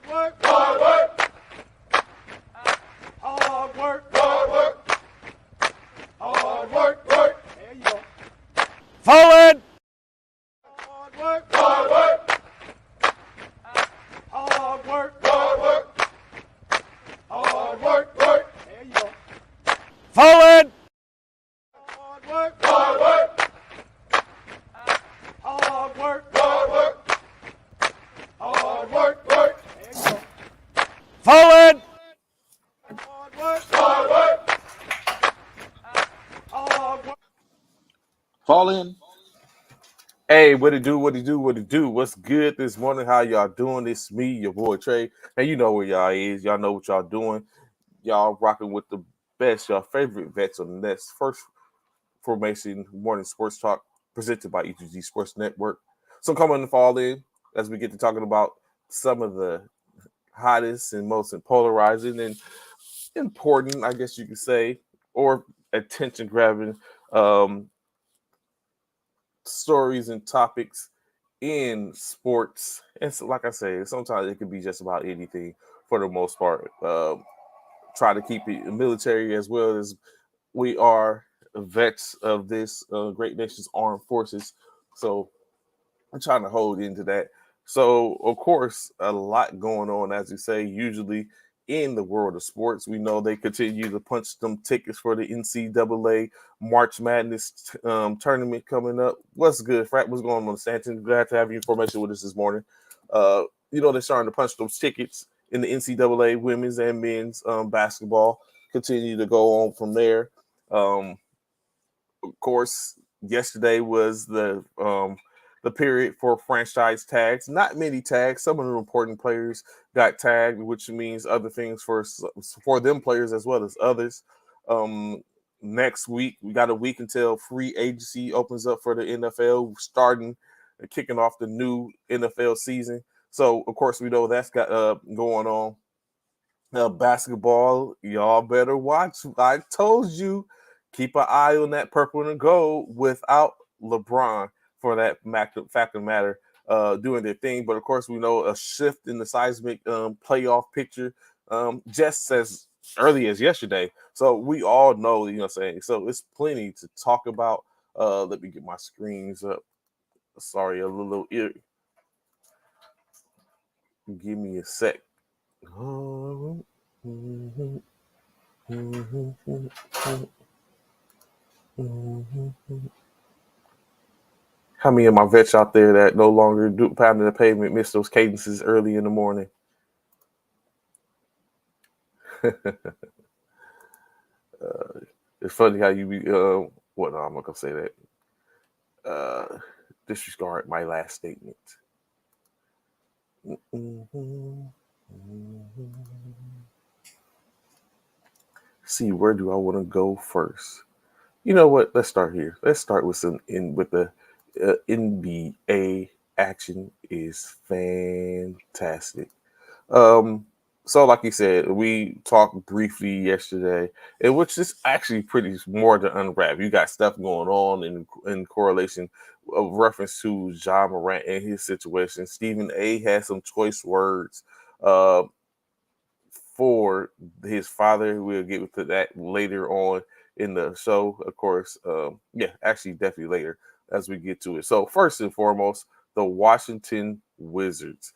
Hard work. Hard work. Hard work. Hard work. Work. There you go. Forward. Hard work. Hard work. Hard work. Hard work. Hard work. Work. There you go. Forward. Hard work. Hard work. Hard work. Hard work. Hard work. Work. There you go. Forward. Hard work. Hard work. Hard work. Fall in. Hey, what it do? What it do? What it do? What's good this morning? How y'all doing? It's me, your boy Trey. And you know where y'all is. Y'all know what y'all doing. Y'all rocking with the best, y'all favorite vets on the next first formation morning sports talk presented by E2G Sports Network. So come on and fall in as we get to talking about some of the hottest and most polarizing and important, I guess you could say, or attention grabbing stories and topics in sports. And so, like I say, sometimes it can be just about anything for the most part. Try to keep it military as well as we are vets of this great nation's armed forces. So I'm trying to hold into that. So, of course, a lot going on, as you say, usually in the world of sports. We know they continue to punch them tickets for the NCAA March Madness tournament coming up. What's good, Frat? What's going on, Stanton? Glad to have your information with us this morning. They're starting to punch those tickets in the NCAA women's and men's basketball. Continue to go on from there. Of course, yesterday was the period for franchise tags. Not many tags. Some of the important players got tagged, which means other things for them players as well as others. Next week, we got a week until free agency opens up for the NFL, kicking off the new NFL season. So, of course, we know that's got going on. Basketball, y'all better watch. I told you, keep an eye on that purple and gold without LeBron for that fact of matter, doing their thing. But of course, we know a shift in the seismic playoff picture just as early as yesterday. So we all know, what I'm saying? So it's plenty to talk about. Let me get my screens up. Sorry, a little ear. Give me a sec. How many of my vets out there that no longer do pounding the pavement miss those cadences early in the morning? It's funny how you be. I'm not gonna say that. Disregard my last statement. See, where do I want to go first? You know what? Let's start here. Let's start with the NBA action is fantastic. So like you said, we talked briefly yesterday, and which is actually pretty more to unwrap. You got stuff going on in correlation of reference to Ja Morant and his situation. Stephen A has some choice words for his father. We'll get to that later on in the show, of course. Actually, definitely later as we get to it. So first and foremost, the Washington Wizards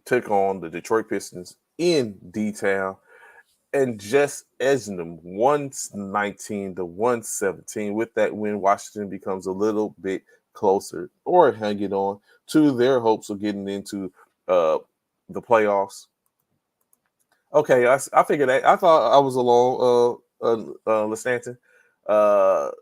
took on the Detroit Pistons in D-Town and just edging them 119 to 117. With that win, Washington becomes a little bit closer or hanging on to their hopes of getting into the playoffs. Okay, I figured that. I thought I was alone, Listanton. Of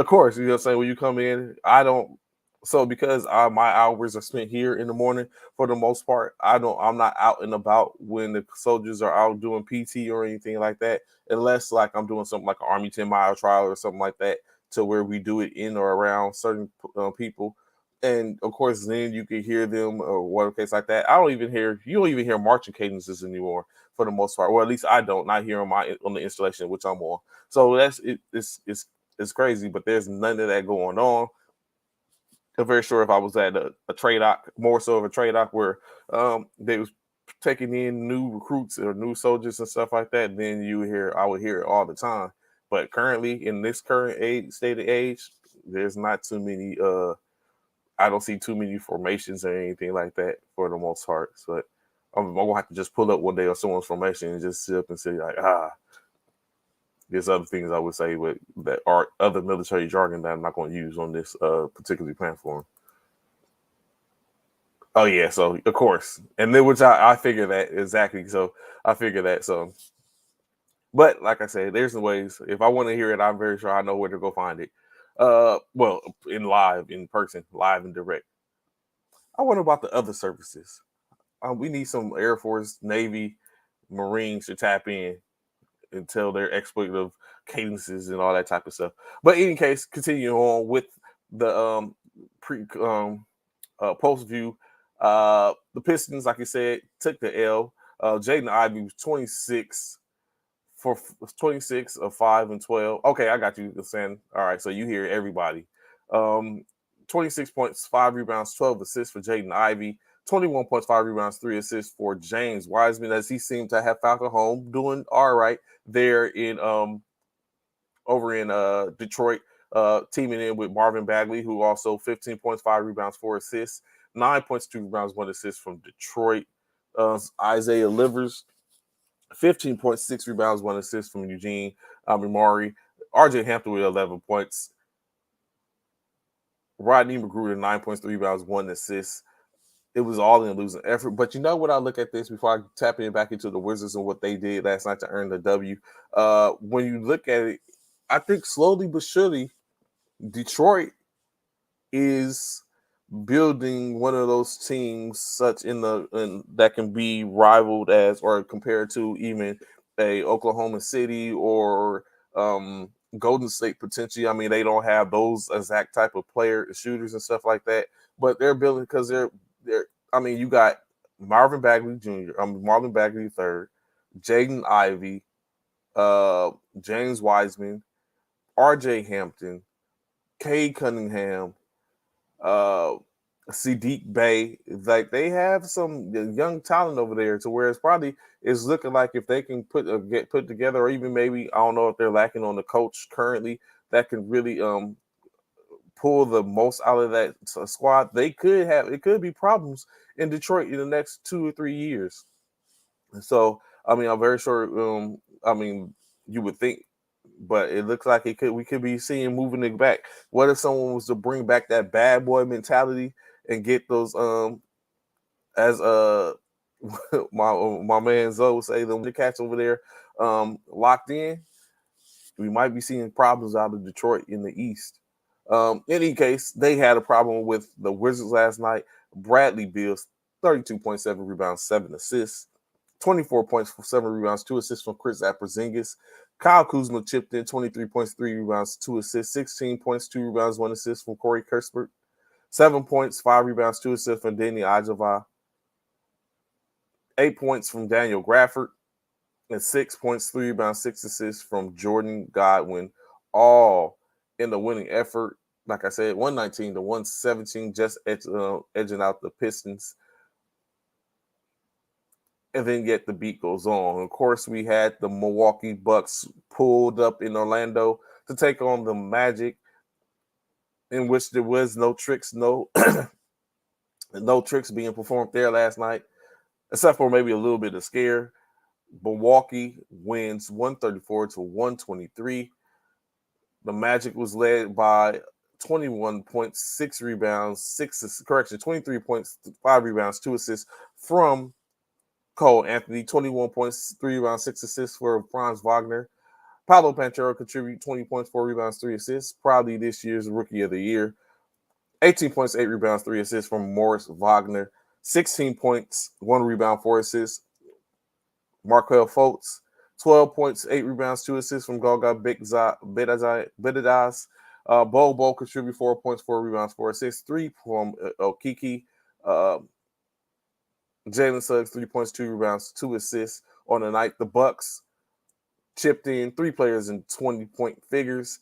course, what I'm saying, when you come in, I don't. So because my hours are spent here in the morning for the most part, I'm not out and about when the soldiers are out doing PT or anything like that, unless like I'm doing something like an Army 10-mile trial or something like that, to where we do it in or around certain people. And of course, then you can hear them or one case like that. You don't even hear marching cadences anymore for the most part. Or at least I don't. Not here on the installation which I'm on. So that's it. It's crazy, but there's none of that going on. I'm very sure if I was at a trade doc, more so of a trade doc where they was taking in new recruits or new soldiers and stuff like that, then I would hear it all the time. But currently, in this current state of age, there's not too many. I don't see too many formations or anything like that for the most part. So I'm gonna have to just pull up one day on someone's formation and just sit up and say like, there's other things I would say with that are other military jargon that I'm not going to use on this particular platform. Oh yeah, so of course, and then which I figure that exactly. So I figure that so, but like I said, there's some ways. If I want to hear it, I'm very sure I know where to go find it. Well, in person, live and direct. I wonder about the other services. We need some Air Force, Navy, Marines to tap in and tell their exploitative cadences and all that type of stuff. But in any case, continuing on with the post view, the Pistons, like you said, took the L. Jaden Ivey was 26 of 5 and 12. Okay, I got you, Sam. All right, so you hear everybody. 26 points, 5 rebounds, 12 assists for Jaden Ivey. 21 points, 5 rebounds, 3 assists for James Wiseman, as he seemed to have found a home, doing all right there in over in Detroit, teaming in with Marvin Bagley, who also 15 points, 5 rebounds, 4 assists, 9 points, 2 rebounds, 1 assist from Detroit. Isaiah Livers, 15 points, 6 rebounds, 1 assist from Eugene Mimari. RJ Hampton with 11 points. Rodney McGruder, 9 points, 3 rebounds, 1 assist. It was all in a losing effort. But you know what? I look at this before I tap in back into the Wizards and what they did last night to earn the W. When you look at it, I think slowly but surely, Detroit is building one of those teams that can be rivaled as or compared to even a Oklahoma City or Golden State potentially. I mean, they don't have those exact type of shooters and stuff like that, but they're building because they're. I mean, you got Marvin Bagley Jr., Marvin Bagley III, Jaden Ivey, James Wiseman, RJ Hampton, Cade Cunningham, Sadiq Bey. Like, they have some young talent over there to where it's probably is looking like if they can get put together, or even maybe I don't know if they're lacking on the coach currently that can really pull the most out of that squad. It could be problems in Detroit in the next 2 or 3 years. And so, I mean, I'm very sure. I mean, you would think, but it looks like we could be seeing moving it back. What if someone was to bring back that bad boy mentality and get those as my man Zoe say, the cats over there locked in? We might be seeing problems out of Detroit in the East. In any case, they had a problem with the Wizards last night. Bradley Beals, 32.7 rebounds, 7 assists, 24 points, 7 rebounds, 2 assists from Chris Porzingis. Kyle Kuzma chipped in 23 points, 3 rebounds, 2 assists, 16 points, 2 rebounds, 1 assist from Corey Kispert, 7 points, 5 rebounds, 2 assists from Danny Ajava, 8 points from Daniel Grafford, and 6 points, 3 rebounds, 6 assists from Jordan Godwin, all in the winning effort. Like I said, 119 to 117, just edging out the Pistons. And then yet the beat goes on. Of course, we had the Milwaukee Bucks pulled up in Orlando to take on the Magic, in which there was no tricks being performed there last night, except for maybe a little bit of scare. Milwaukee wins 134 to 123. The Magic was led by 21 points, 6 rebounds, 23 points, 5 rebounds, 2 assists from Cole Anthony, 21 points, 3 rebounds, 6 assists for Franz Wagner. Paolo Banchero contributed 20 points, 4 rebounds, 3 assists, probably this year's Rookie of the Year. 18 points, 8 rebounds, 3 assists from Morris Wagner. 16 points, 1 rebound, 4 assists, Markelle Fultz. 12 points, 8 rebounds, 2 assists from Goga Bedadas. Bo contributed 4 points, 4 rebounds, 4 assists, 3 from Okiki. Jalen Suggs, 3 points, 2 rebounds, 2 assists on the night. The Bucks chipped in 3 players in 20-point figures.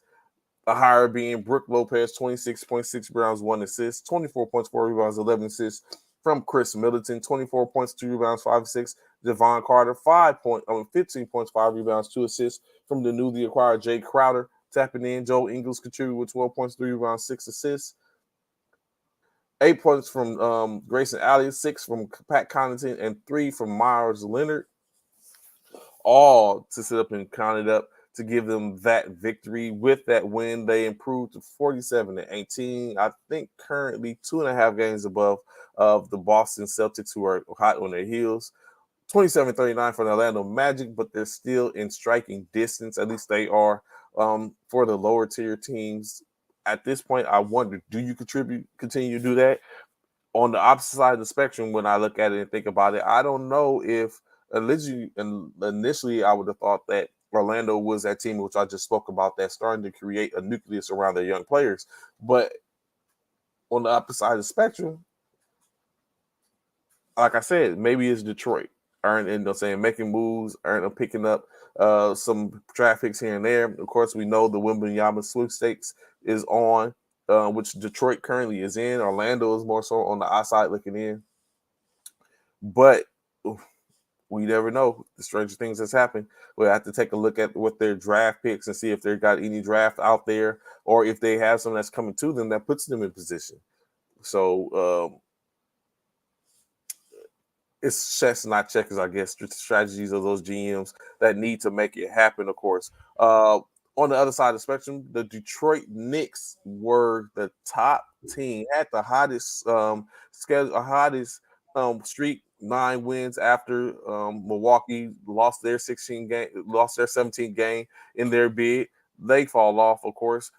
A higher being Brooke Lopez, 26.6 rebounds, 1 assist, 24 points, 4 rebounds, 11 assists from Chris Middleton, 24 points, 2 rebounds, 5 assists. Devon Carter, 15 points, 5 rebounds, 2 assists from the newly acquired Jay Crowder. Tapping in, Joe Ingles contributed with 12 points, 3 rebounds, 6 assists. 8 points from Grayson Allen, 6 from Pat Connaughton, and 3 from Myers Leonard. All to sit up and count it up to give them that victory. With that win, they improved to 47-18. I think currently 2.5 games above of the Boston Celtics, who are hot on their heels. 27-39 for the Orlando Magic, but they're still in striking distance. At least they are for the lower tier teams. At this point, I wonder, do you continue to do that? On the opposite side of the spectrum, when I look at it and think about it, I don't know if initially I would have thought that Orlando was that team which I just spoke about that's starting to create a nucleus around their young players. But on the opposite side of the spectrum, like I said, maybe it's Detroit. Making moves, picking up some draft picks here and there. Of course, we know the Wembanyama sweepstakes is on, which Detroit currently is in. Orlando is more so on the outside looking in. But we never know. The stranger things has happened. We'll have to take a look at what their draft picks and see if they've got any draft out there or if they have some that's coming to them that puts them in position. So it's chess, not checkers, I guess. The strategies of those GMs that need to make it happen, of course. On the other side of the spectrum, the Detroit Knicks were the top team, had the hottest streak, 9 wins after Milwaukee lost their 17th game in their bid. They fall off, of course.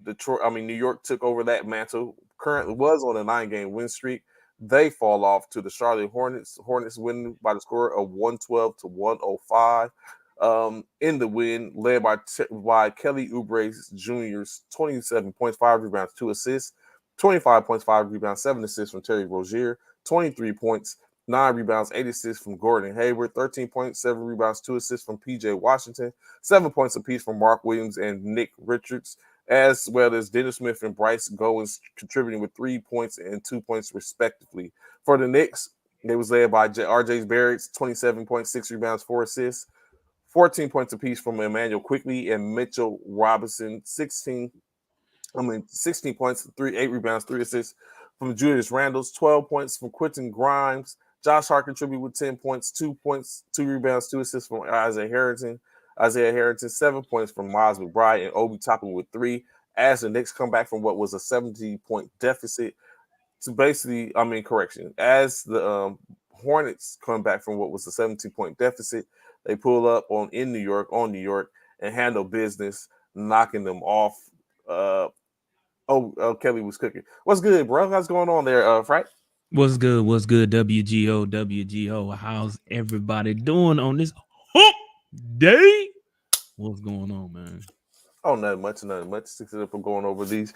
New York took over that mantle. Currently was on a 9-game win streak. They fall off to the Charlotte Hornets. Hornets winning by the score of 112-105. In the win, led by Kelly Oubre Jr.'s 27 points, 5 rebounds, 2 assists, 25 points, 5 rebounds, 7 assists from Terry Rozier, 23 points, 9 rebounds, 8 assists from Gordon Hayward, 13 points, 7 rebounds, 2 assists from P.J. Washington, 7 points apiece from Mark Williams and Nick Richards, as well as Dennis Smith and Bryce Goins contributing with 3 points and 2 points respectively. For the Knicks, they was led by R.J. Barrett's 27.6 rebounds, 4 assists, 14 points apiece from Emmanuel Quickley and Mitchell Robinson, 16 points, 8 rebounds, 3 assists from Julius Randle, 12 points from Quentin Grimes. Josh Hart contributed with 10 points, 2 rebounds, 2 assists from Isaiah Harrington, 7 points from Miles McBride, and Obi Toppin with 3. As the Knicks come back from what was a 70-point deficit to as the Hornets come back from what was a 17-point deficit, they pull up on New York, and handle business, knocking them off. Kelly was cooking. What's good, bro? What's going on there, Frank? What's good? WGO? How's everybody doing on this hump day? What's going on, man? Oh, nothing much. Sticks it up for going over these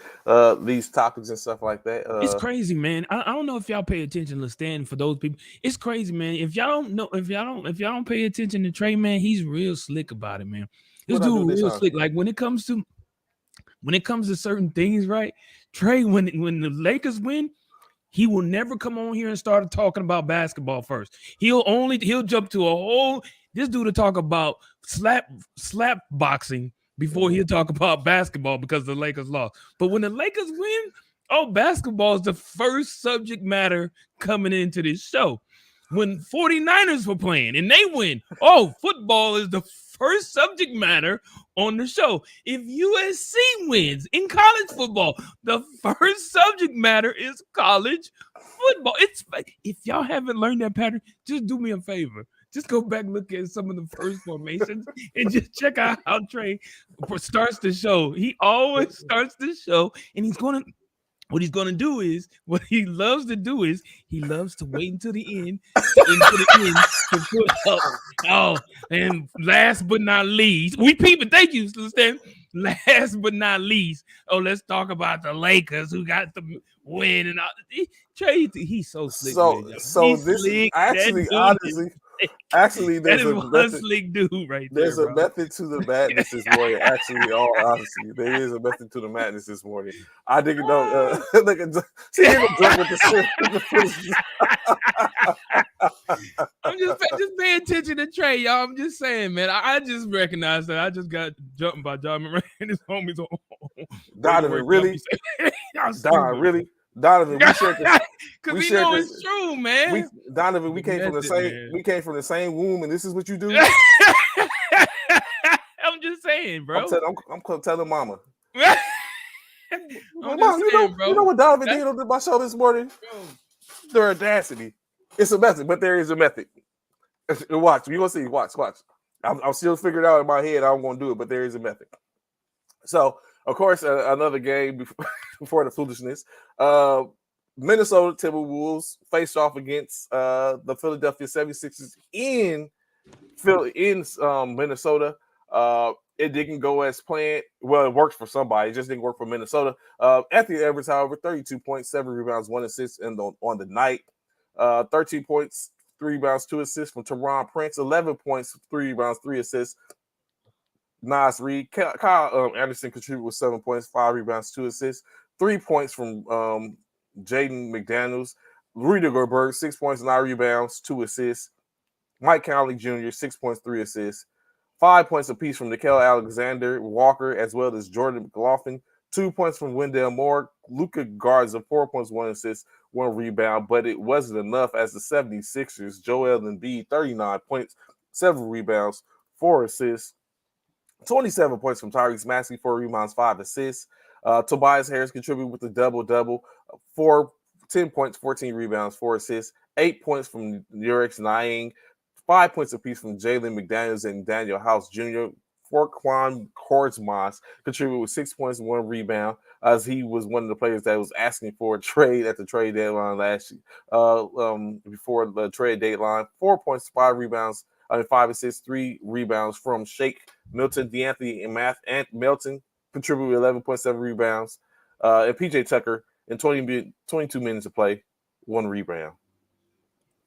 topics and stuff like that. It's crazy, man. I don't know if y'all pay attention to Stan. For those people, it's crazy, man. If y'all don't pay attention to Trey, man, he's real slick about it, man. This dude real slick. Like when it comes to certain things, right? Trey, when the Lakers win, he will never come on here and start talking about basketball first. He'll jump to a whole this dude to talk about slap boxing before he'll talk about basketball because the Lakers lost. But when the Lakers win, basketball is the first subject matter coming into this show. When 49ers were playing and they win, football is the first subject matter on the show. If USC wins in college football, the first subject matter is college football. If y'all haven't learned that pattern, just do me a favor. Just go back and look at some of the first formations and just check out how Trey starts the show. He always starts the show, and what he loves to do is he loves to wait until the end to put up. And last but not least, thank you, Stan. Last but not least, let's talk about the Lakers who got the win and all. Trey, he's so slick. So this slick, actually, honestly, Actually, That there's is a one method. slick dude right There's there, a bro. method to the madness this morning. Actually, in all honesty, there is a method to the madness this morning. I didn't know. See, you're drunk with the shit. I'm just paying attention to Trey, y'all. I'm just saying, man. I just recognized that I just got jumped by John Moran and his homies on. Donovan, really? Don, really? Donovan, we shared this. Because we know it's true, man. Donovan, we came from the same. Man. We came from the same womb, and this is what you do. I'm just saying, bro. I'm telling Mama. Mom, you know what Donovan did on my show this morning? The audacity. It's a method, but there is a method. Watch, you gonna see. Watch. I'm still figuring it out in my head. I'm gonna do it, but there is a method. So, of course, another game before the foolishness. Minnesota Timberwolves faced off against the Philadelphia 76ers in Minnesota. It didn't go as planned. Well, it worked for somebody. It just didn't work for Minnesota. Anthony Edwards, however, 32 points, 7 rebounds, 1 assist on the night. 13 points, 3 rebounds, 2 assists from Teron Prince. 11 points, 3 rebounds, 3 assists. Nas Reed. Kyle Anderson contributed with 7 points, 5 rebounds, 2 assists. 3 points from Jaden McDaniels. Rudy Gobert, 6 points, 9 rebounds, 2 assists. Mike Conley Jr., 6 points, 3 assists. 5 points apiece from Nickeil Alexander-Walker, as well as Jordan McLaughlin. 2 points from Wendell Moore. Luka Garza, 4 points, 1 assist, 1 rebound, but it wasn't enough as the 76ers, Joel Embiid, 39 points, 7 rebounds, 4 assists. 27 points from Tyrese Maxey, 4 rebounds, 5 assists. Tobias Harris contributed with a double-double, 10 points, 14 rebounds, 4 assists. 8 points from Yurex Niang, 5 points apiece from Jalen McDaniels and Daniel House Jr. Forquan Korkmaz contributed with 6 points and 1 rebound, as he was one of the players that was asking for a trade at the trade deadline last year. Before the trade deadline, 4 points, 5 rebounds, 5 assists, 3 rebounds from Shake Milton, DeAnthony, and Melton contributed 11.7 rebounds. And PJ Tucker in 22 minutes of play, 1 rebound.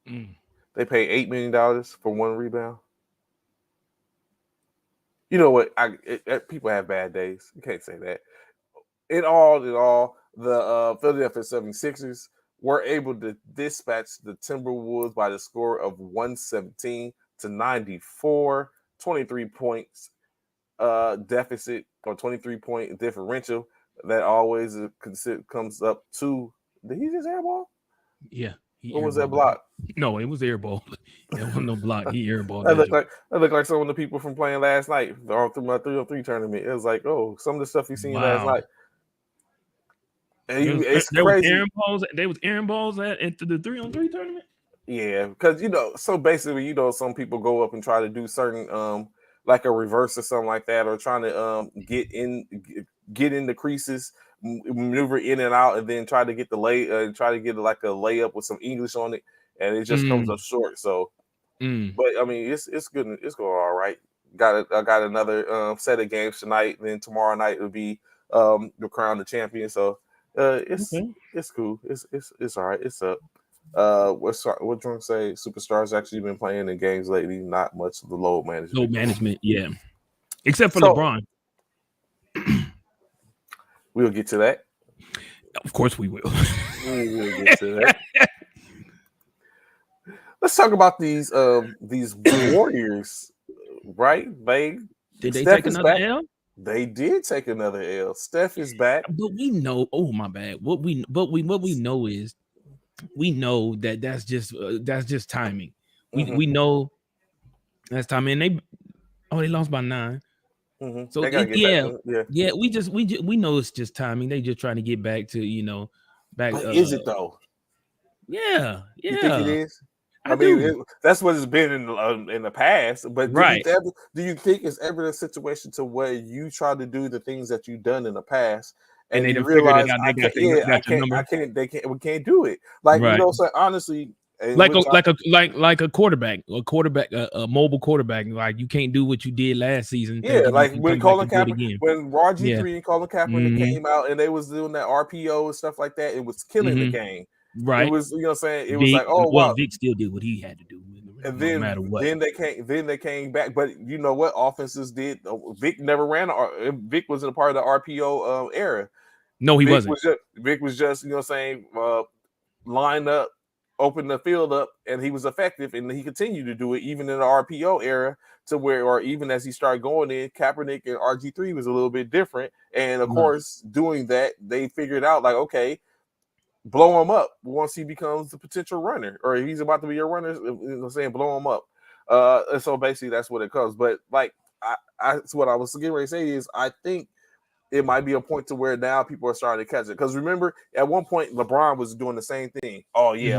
They paid $8 million for 1 rebound. You know what? People have bad days. You can't say that. In all, the Philadelphia 76ers were able to dispatch the Timberwolves by the score of 117-94, 23 points deficit or 23-point differential. That always comes up to. Did he just airball? Yeah. What was that block? No, it was airball. There wasn't no block. He airballed. That looked like some of the people from playing last night or through my 3-on-3 tournament. It was like, oh, some of the stuff you seen last night. And it's crazy. There was Aaron balls at the 3-on-3 tournament. Yeah, because so basically, some people go up and try to do certain like a reverse or something like that, or trying to get in the creases, maneuver in and out, and then try to get try to get like a layup with some English on it, and it just comes up short. So, but I mean, it's good. It's going all right. I got another set of games tonight. Then tomorrow night will be the crown the champion. So it's cool. It's all right. It's up. What Drunk say? Superstars actually been playing in games lately. Not much of the load management. Load management, yeah. Except for LeBron. We'll get to that. Of course we will. We'll get to that. Let's talk about these Warriors, right? Did they take another L? They did take another L. Steph is back. But we know, oh my bad. What we know is we know that's just timing. We know that's timing. They lost by 9. Mm-hmm. So we know it's just timing. They just trying to get back to back. But is it though? Yeah. You think it is? I mean, that's what it's been in the past. But do you think it's ever a situation to where you try to do the things that you've done in the past and you realize we can't do it? Like so honestly. Like a quarterback, a mobile quarterback. Like you can't do what you did last season. Yeah, like when Colin Kaepernick, when RG3 and Colin Kaepernick came out and they was doing that RPO and stuff like that, it was killing the game. Right. It was, what I'm saying? It was like, oh, wow. Vic still did what he had to do. And no matter what. Then they came back. But you know what? Offenses did. Vic never ran. Vic wasn't a part of the RPO era. No, he wasn't. Vic was just you know saying line up, open the field up, and he was effective, and he continued to do it even in the RPO era to where, or even as he started going in, Kaepernick and RG3 was a little bit different. And of course, doing that, they figured out like, okay, blow him up once he becomes the potential runner, or if he's about to be a runner, you know, saying blow him up. And so basically that's what it comes. But like that's what I was getting ready to say is I think it might be a point to where now people are starting to catch it. Because remember, at one point, LeBron was doing the same thing. Oh, yeah,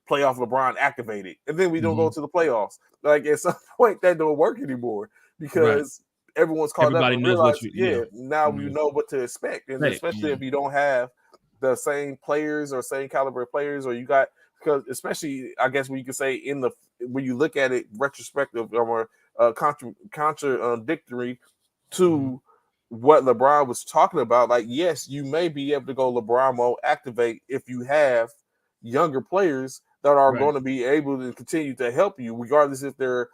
playoff LeBron activated. And then we don't go to the playoffs. Like, at some point, that don't work anymore because everyone's caught up and realized, now we know what to expect. And especially if you don't have the same players or same caliber of players, or you got, because especially, I guess, when you can say when you look at it retrospective or contradictory to what LeBron was talking about, like, yes, you may be able to go LeBron mode activate if you have younger players that are going to be able to continue to help you, regardless if they're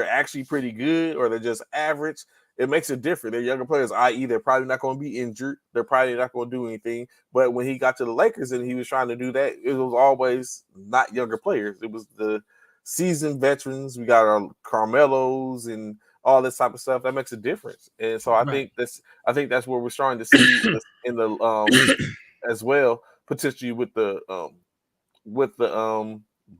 actually pretty good or they're just average. It makes it different. They're younger players, i.e., they're probably not going to be injured. They're probably not going to do anything. But when he got to the Lakers and he was trying to do that, it was always not younger players. It was the seasoned veterans. We got our Carmelos and all this type of stuff. That makes a difference. And so I think that's what we're starting to see in the as well, potentially with the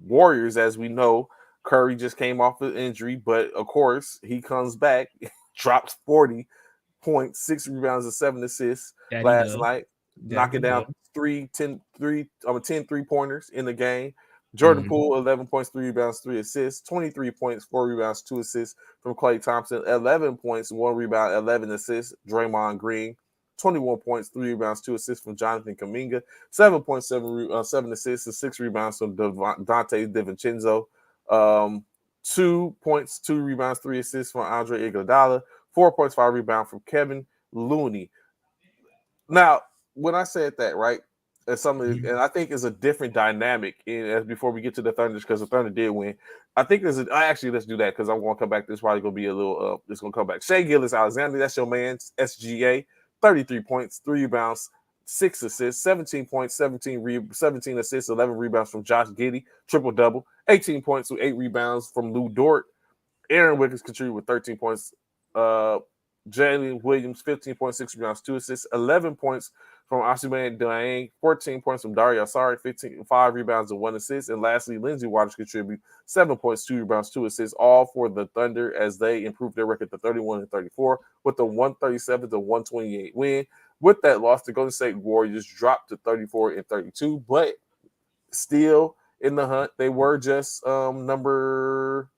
Warriors. As we know, Curry just came off an injury, but of course he comes back, drops 40 points, 6 rebounds and 7 assists last night, knocking down 10 3-pointers in the game. Jordan Poole, 11 points, 3 rebounds, 3 assists, 23 points, 4 rebounds, 2 assists from Klay Thompson, 11 points, 1 rebound, 11 assists, Draymond Green, 21 points, 3 rebounds, 2 assists from Jonathan Kuminga, 7 points, 7 assists, and 6 rebounds from Dante DiVincenzo, 2 points, 2 rebounds, 3 assists from Andre Iguodala, 4 points, 5 rebounds from Kevin Looney. Now, when I said that, right, and I think it's a different dynamic before we get to the Thunder, because the Thunder did win. I think let's do that because I'm going to come back. This is probably going to be a little, it's going to come back. Shai Gilgeous-Alexander, that's your man, SGA, 33 points, 3 rebounds, 6 assists, 17 points, 17 assists, 11 rebounds from Josh Giddey, triple-double, 18 points with 8 rebounds from Lou Dort. Aaron Wiggins contributed with 13 points. Jalen Williams, 15.6 rebounds, 2 assists, 11 points from Ousmane Dieng, 14 points from Dario Saric, 5 rebounds and 1 assist. And lastly, Lindsey Waters contributed 7 points, 2 rebounds, 2 assists, all for the Thunder as they improved their record to 31-34 with a 137-128 win. With that loss, the Golden State Warriors dropped to 34-32, but still in the hunt. They were just number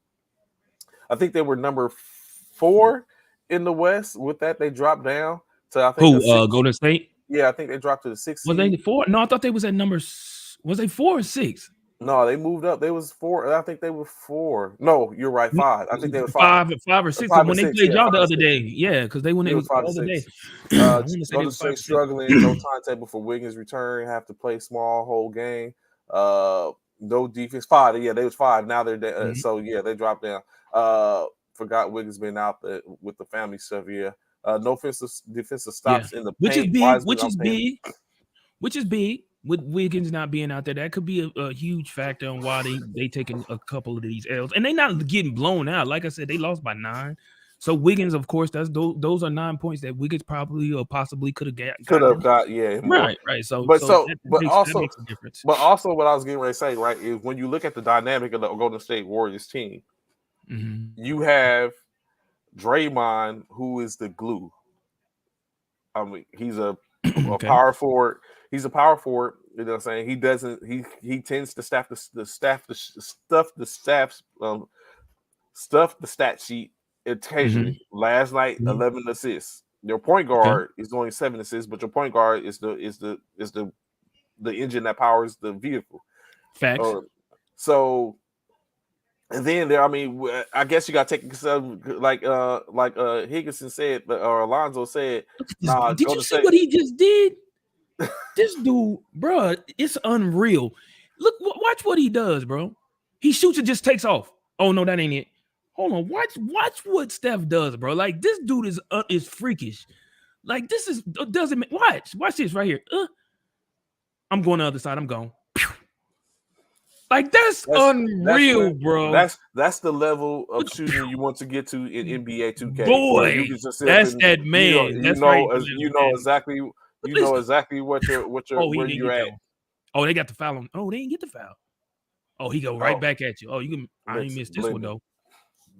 4 in the West. With that, they dropped down to, I think, Golden State. Yeah, I think they dropped to the 6th. Was they 4? No, I thought they was at number. Was they 4 or 6? No, they moved up. They was 4. I think they were 4. No, you're right. 5. I think they were 5. 5 or 6. When they played y'all the other day, because they went the other day. Golden State struggling. No timetable for Wiggins' return. Have to play small whole game. No defense. 5. Yeah, they was 5. Now they're so yeah, they dropped down. Forgot Wiggins been out with the family stuff. Yeah. No defensive stops in the paint. Which is big. With Wiggins not being out there, that could be a huge factor on why they taking a couple of these L's, and they not getting blown out. Like I said, they lost by 9. So Wiggins, of course, those are 9 points that Wiggins probably or possibly could have got. Yeah, right. So that makes a difference. But also, what I was getting ready to say, right, is when you look at the dynamic of the Golden State Warriors team, you have Draymond, who is the glue. I mean, he's a power forward. He's a power forward. You know what I'm saying? He tends to stuff the stat sheet occasionally. Last night, 11 assists. Your point guard is only 7 assists, but your point guard is the engine that powers the vehicle. Facts. And then there, I mean, I guess you got to take some like Higginson said, or Alonzo said. Did you see what he just did? This dude, bro, it's unreal. Look, watch what he does, bro. He shoots and just takes off. Oh no, that ain't it. Hold on, watch what Steph does, bro. Like this dude is freakish. Like this is doesn't watch this right here. I'm going the other side. I'm gone. Like that's unreal, bro. That's the level of shooting you want to get to in NBA 2K. Boy, that's that man. You know exactly what you're where you're at. Oh, they got the foul on. Oh, they didn't get the foul. Oh, he go right back at you. Oh, you can. I ain't missed this one though,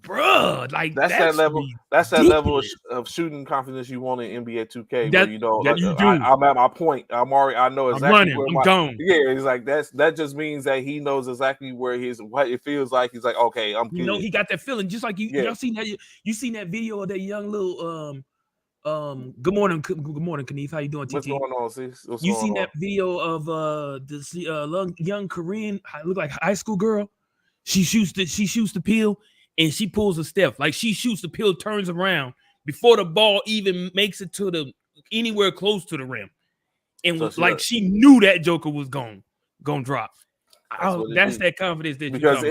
bro. Like that's that level. That's that level of shooting confidence you want in NBA 2K. Where you know, I'm at my point. I know exactly where I'm gone. Yeah, it's like that just means that he knows exactly where what it feels like. He's like, okay, I'm good. You know, he got that feeling, just like you. Y'all seen that? You seen that video of that young little good morning, Kanief. How you doing, TT? What's going on, sis? You seen that video of this young Korean, look like high school girl? She shoots the peel and she pulls a step. Like she shoots the peel, turns around before the ball even makes it to anywhere close to the rim, and so she knew that Joker was gonna drop. That's that confidence that because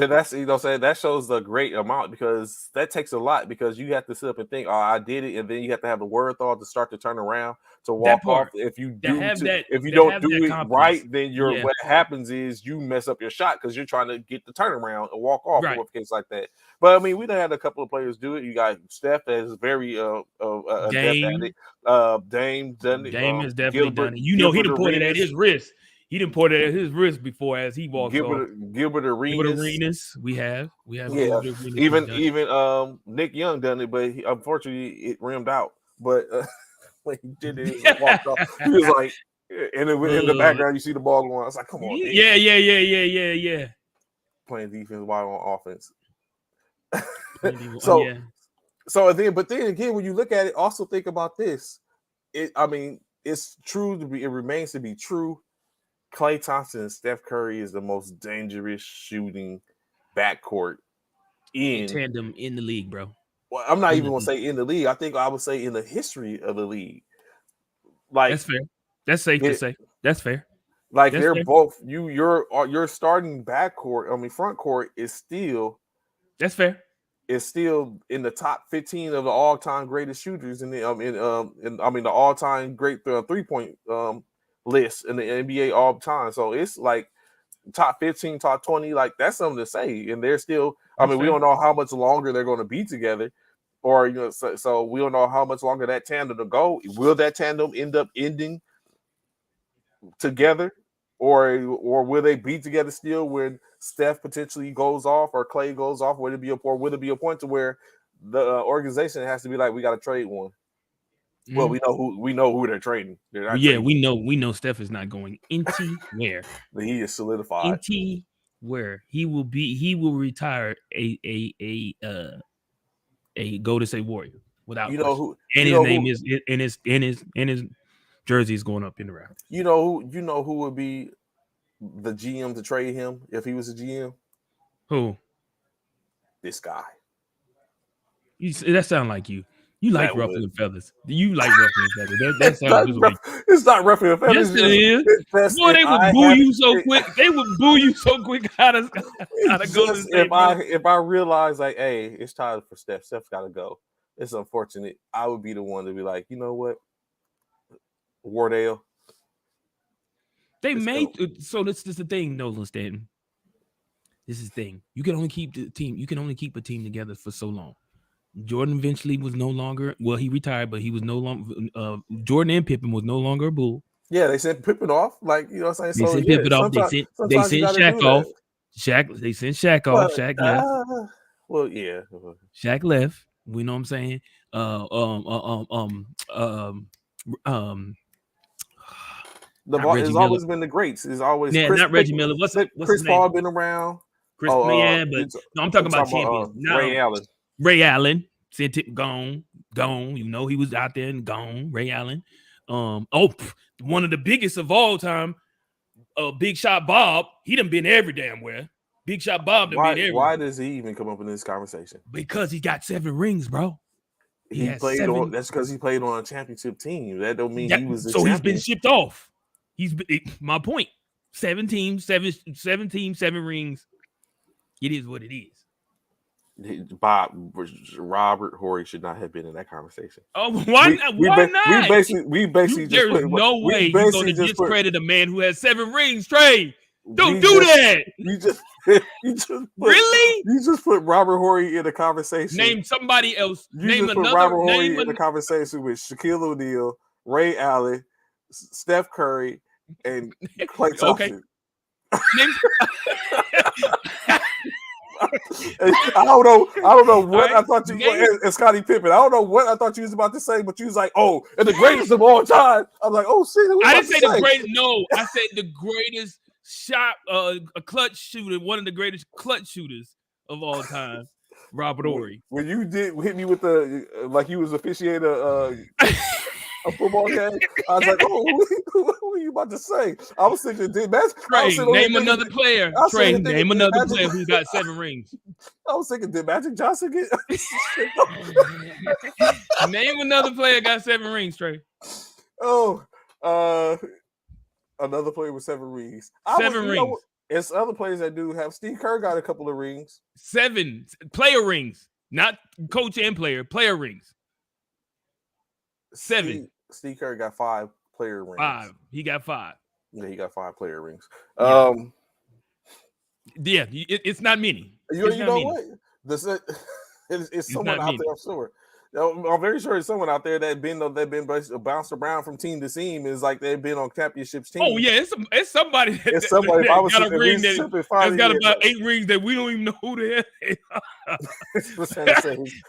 that's you know saying that shows the great amount, because that takes a lot, because you have to sit up and think, oh, I did it, and then you have to have the wherewithal to start to turn around to walk off. If you don't do it right, then what happens is you mess up your shot because you're trying to get the turnaround and walk off, or case like that. But I mean, we done had a couple of players do it. You got Steph that is very Dame. Dame done it. Dame has definitely done it. You know, he done put it at his wrist. He didn't put it at his wrist before as he walked off. Gilbert Arenas. We have. Yeah. Even Nick Young done it, but unfortunately it rimmed out. But when he did it, he walked off. He was like, in the background, you see the ball going. I was like, come on. Yeah. Playing defense while on offense. So then again, when you look at it, also think about this. It's true it remains to be true. Klay Thompson and Steph Curry is the most dangerous shooting backcourt in tandem in the league, bro. Well, I'm not even gonna say in the league. I think I would say in the history of the league. Like that's fair. That's safe to say. That's fair. Like they're fair. Both your starting backcourt. Front court is still. That's fair. Is still in the top 15 of the all-time greatest shooters in the the all-time great 3-point list in the NBA all time. So it's like top 15, top 20, like that's something to say. And they're still, we don't know how much longer they're going to be together, or so we don't know how much longer that tandem to go. Will that tandem end up ending together, or will they be together still when Steph potentially goes off or Klay goes off? Will it be a point to where the organization has to be like, we got to trade one? Well, we know who they're trading. Trading. We know Steph is not going anywhere. He is solidified. Anywhere he will retire a Golden State Warrior without question. And his name is in his jersey is going up in the round. You know who would be the GM to trade him if he was a GM? Who? This guy. That sound like you. You like ruffling feathers. You like ruffling feathers. That sounds it's not ruffling feathers. Yes, it is. Boy, they would boo you so quick. They would boo you so quick. How to go to if I realize like, hey, it's time for Steph. Steph's got to go. It's unfortunate. I would be the one to be like, you know what, Wardale. So this is the thing, Nolan Stanton. This is the thing. You can only keep the team. You can only keep a team together for so long. Jordan eventually was no longer. Well, he retired, but he was no longer. Jordan and Pippen was no longer a Bull. Yeah, they sent Pippen off. Like, you know what I'm saying? They sent Pippen off. They sent Shaq off. They sent Shaq off. Shaq left. Well, yeah. Shaq left. We know what I'm saying. It's always been the greats. It's always not Reggie Miller. What's Chris Paul been around? I'm talking about champions. Ray Allen sent it gone. You know he was out there and gone. Ray Allen. One of the biggest of all time, Big Shot Bob. He done been every damn where. Big Shot Bob done been everywhere. Why does he even come up in this conversation? Because he got 7 rings, bro. That's because he played on a championship team. That don't mean he was the champion. He's been shipped off. My point. 7 teams, 7 teams, 7 rings. It is what it is. Robert Horry should not have been in that conversation. Oh, why not? We basically just there's no way you're going to discredit a man who has 7 rings, Trey. Don't do that. You just really? You just put Robert Horry in the conversation. Name somebody else. You just put Robert Horry in the conversation with Shaquille O'Neal, Ray Allen, Steph Curry, and Klay Thompson. Okay. I don't know what I thought you and Scottie Pippen. I don't know what I thought you was about to say, but you was like, "Oh, and the greatest of all time." I'm like, "Oh shit!" I didn't say the greatest. No, I said the greatest shot, a clutch shooter, one of the greatest clutch shooters of all time, Robert Horry. When you did hit me with the like you was officiating a football game, I was like, "Oh, what are you about to say?" I was thinking, Trey, name another player. Trey, name another player who got 7 rings. I was thinking, did Magic Johnson get? Name another player got 7 rings, Trey. Oh, another player with 7 rings. 7 rings. It's other players that do have. Steve Kerr got a couple of rings. 7 player rings, not coach and player. Player rings. 7. Steve Kerr got 5 player rings. 5. He got 5. Yeah, he got 5 player rings. Yeah, it's not many. You know what? It's someone out there, I'm sure. I'm very sure it's someone out there that been bounced around from team to team. Is like they've been on championships team. Oh yeah, it's somebody. It's somebody. That got a ring that's got about 8 rings that we don't even know who the hell.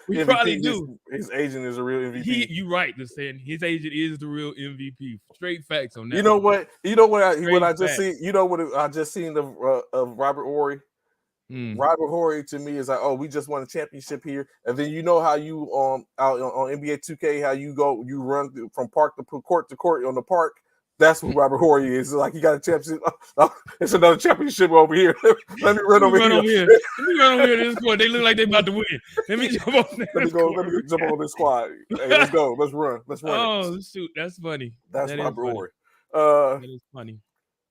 We MVP, probably do. His agent is a real MVP. You're right, saying his agent is the real MVP. Straight facts on that. You know what? I just see. You know what I just seen of Robert Horry. Robert Horry to me is like, oh, we just won a championship here, and then you know how you out on NBA 2K how you run from court to court on the park. That's what Robert Horry is. It's like, he got a championship. It's another championship over here. Let me run over here. Let me run over here to this court. They look like they about to win. Let me jump on there. Let me jump on this squad. Hey, let's go. Let's run. Oh shoot, that's funny. That's Robert Horry. That is funny.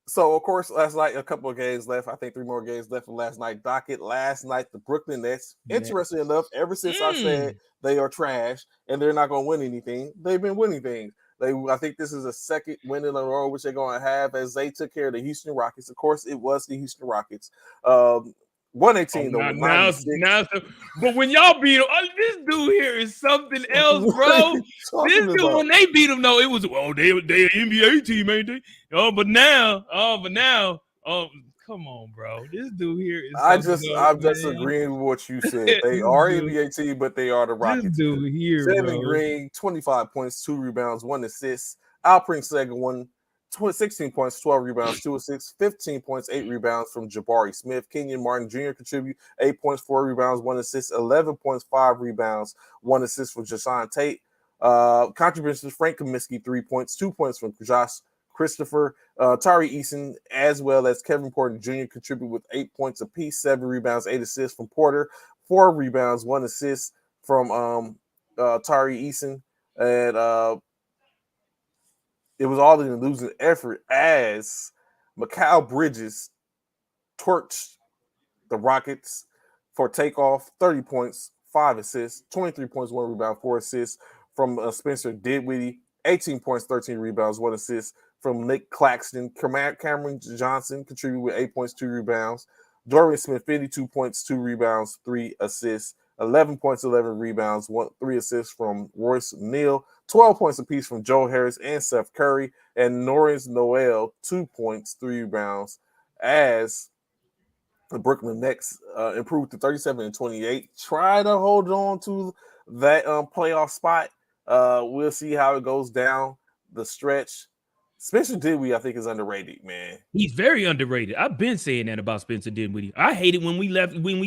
So, of course, last night, a couple of games left. I think 3 more games left from last night. Docket last night, the Brooklyn Nets. Interesting enough, ever since I said they are trash and they're not going to win anything, they've been winning things. I think this is a second win in a row, which they're going to have as they took care of the Houston Rockets. Of course, it was the Houston Rockets. 118 though. Now, but when y'all beat him, this dude here is something else, bro. This dude, when they beat him, though, it was they an NBA team, ain't they? But now, come on, bro. This dude here is. I'm just agreeing with what you said. They are NBA team, but they are the Rockets. This dude here, Jalen Green, 25 points, 2 rebounds, 1 assist. Alperen Sengun, 16 points, 12 rebounds, 2 assists, 15 points, 8 rebounds from Jabari Smith. Kenyon Martin Jr. contribute 8 points, 4 rebounds, 1 assist, 11 points, 5 rebounds, 1 assist from Jason Tate. Contributions, Frank Kaminsky, 3 points, 2 points from Josh Christopher. Tari Eason, as well as Kevin Porter Jr. contribute with 8 points apiece, 7 rebounds, 8 assists from Porter, 4 rebounds, 1 assist from Tari Eason. And it was all in a losing effort as Mikal Bridges torched the Rockets for takeoff, 30 points, 5 assists, 23 points, 1 rebound, 4 assists from Spencer Dinwiddie, 18 points, 13 rebounds, 1 assist from Nick Claxton. Cameron Johnson contributed with 8 points, 2 rebounds. Dorian Smith, 52 points, 2 rebounds, 3 assists. 11 points, 11 rebounds, 3 assists from Royce Neal, 12 points apiece from Joe Harris and Seth Curry, and Norris Noel, 2 points, 3 rebounds, as the Brooklyn Nets improved to 37-28. Try to hold on to that playoff spot. We'll see how it goes down the stretch. Spencer Dinwiddie, I think, is underrated, man. He's very underrated. I've been saying that about Spencer Dinwiddie. I hated when we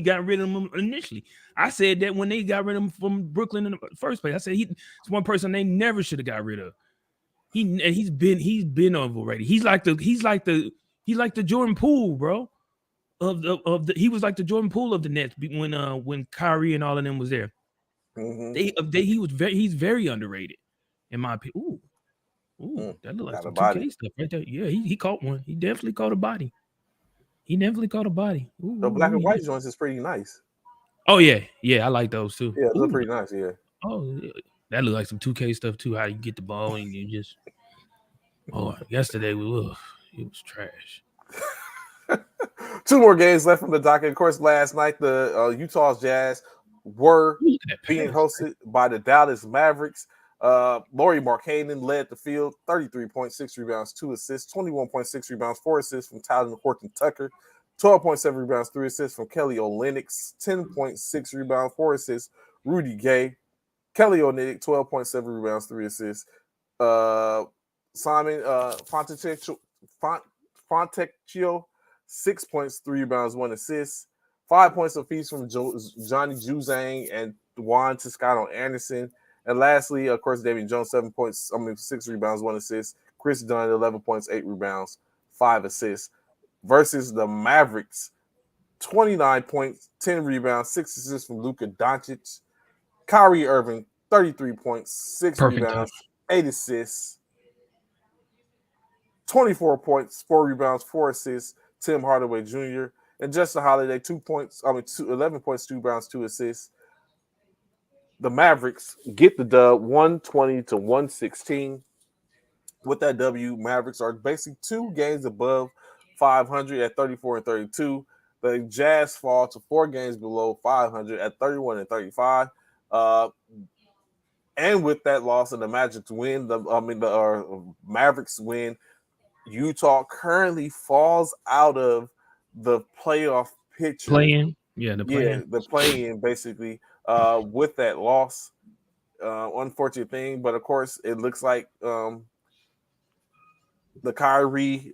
got rid of him initially. I said that when they got rid of him from Brooklyn in the first place. I said he's one person they never should have got rid of. He's been overrated. He's like the Jordan Poole, bro. He was like the Jordan Poole of the Nets when Kyrie and all of them was there. Mm-hmm. He's very underrated, in my opinion. Ooh, That looked like Got a some body. 2K stuff right there. Yeah, he caught one. He definitely caught a body. He definitely caught a body. The black and white joints is pretty nice. Oh yeah, I like those too. Yeah, they're pretty nice. Yeah. Oh, that looked like some 2K stuff too. How you get the ball and you just. Oh, yesterday it was trash. 2 more games left from the docket. Of course, last night the Utah Jazz were being hosted by the Dallas Mavericks. Lauri Markkanen led the field, 33.6 rebounds, 2 assists, 21.6 rebounds, 4 assists from Tyler Horton Tucker, 12.7 rebounds, 3 assists from Kelly Olynyk, 10.6 rebounds, 4 assists, Rudy Gay, Kelly Olynyk, 12.7 rebounds, 3 assists. Simon Fontecchio, 6 points, 3 rebounds, 1 assist. 5 points apiece from Johnny Juzang and Juan Toscano Anderson. And lastly, of course, Damian Jones, 6 rebounds, 1 assist. Chris Dunn, 11 points, 8 rebounds, 5 assists. Versus the Mavericks, 29 points, 10 rebounds, 6 assists from Luka Doncic. Kyrie Irving, 33 points, 6 rebounds, 8 assists. 24 points, 4 rebounds, 4 assists, Tim Hardaway Jr. And Justin Holiday, 11 points, 2 rebounds, 2 assists. The Mavericks get the dub 120-116. With that W, Mavericks are basically 2 games above 500 at 34-32. The Jazz fall to 4 games below 500 at 31-35. And with that loss and the Magic's win, the Mavericks win, Utah currently falls out of the playoff picture. The play-in basically with that loss. Unfortunate thing, but of course it looks like the Kyrie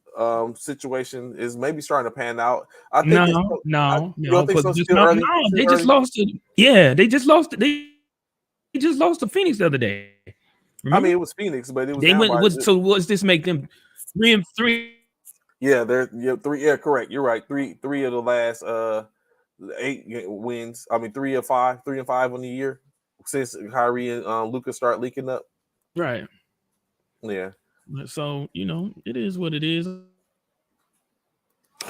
situation is maybe starting to pan out. I think no. They just lost to Phoenix the other day. Remember? I mean, it was Phoenix, but it was. What's this make them 3-3? Yeah, they're 3. Yeah, correct. You're right. Three of the last 8 wins. I mean, 3 and 5 on the year since Kyrie and Luka start leaking up. Right. Yeah. So it is what it is.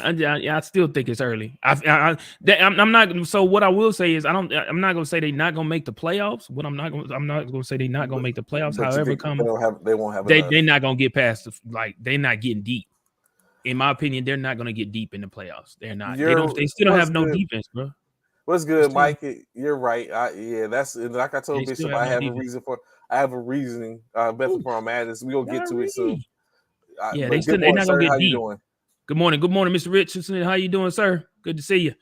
I still think it's early. I'm not. So what I will say is I'm not going to say they're not going to make the playoffs. I'm not going to say they're not going to make the playoffs. However, they won't have. They're not going to get past they're not getting deep. In my opinion, they're not going to get deep in the playoffs. They're not. They still don't have no defense, bro. What's good, Mike? You're right. That's like I told Bishop. I have a reasoning. Beth for Madness. We'll get to it soon. They're not going to get deep. Good morning, Mr. Richardson. How you doing, sir? Good to see you.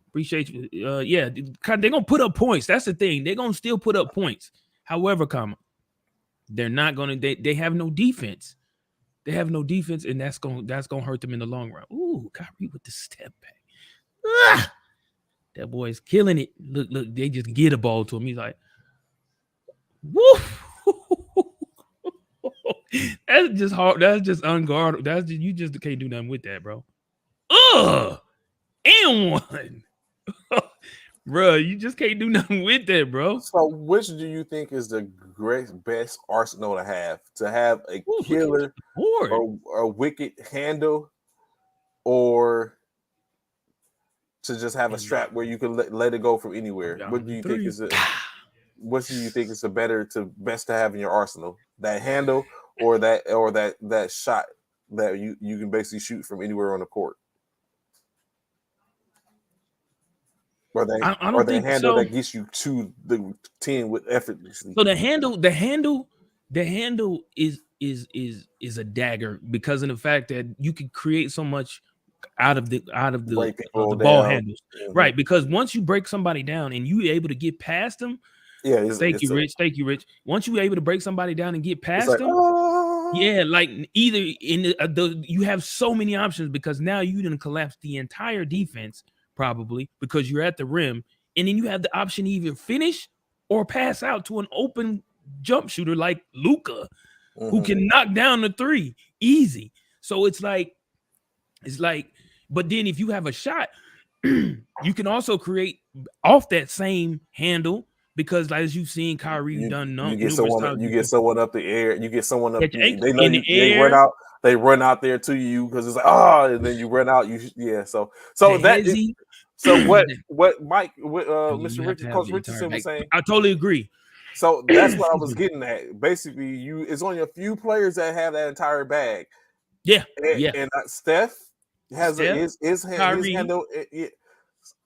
Appreciate you. They're gonna put up points. That's the thing. They're gonna still put up points. However, they're not gonna. They have no defense. They have no defense, and that's gonna hurt them in the long run. Ooh, Kyrie with the step back. That boy is killing it. Look, they just get a ball to him. He's like, woof. That's just hard. That's just unguardable. You just can't do nothing with that, bro. And one. Bro, you just can't do nothing with that, bro. So which do you think is the best arsenal to have? To have a killer or a wicked handle, or to just have a strap where you can let it go from anywhere? What do you think is what do you think is the best to have in your arsenal? That handle or that shot that you can basically shoot from anywhere on the court? Or the handle that gets you to the 10 with effortlessly. So the handle is a dagger because of the fact that you can create so much out of the ball handles, right? Because once you break somebody down and you're able to get past them, thank you, Rich. Once you're able to break somebody down and get past them, like either in you have so many options because now you didn't collapse the entire defense. Probably because you're at the rim, and then you have the option to either finish or pass out to an open jump shooter like Luka, who can knock down the 3 easy. So it's like, but then if you have a shot, you can also create off that same handle because as you've seen, Kyrie done you get numerous someone times. You get someone up the air. You get someone up. Catch They ankle know in the they air. run out there to you because it's like and then you run out. So what Mike Mr. Richard Coach Richardson was saying. I totally agree. So that's what I was getting at. Basically, it's only a few players that have that entire bag. Yeah, and Steph has his handle.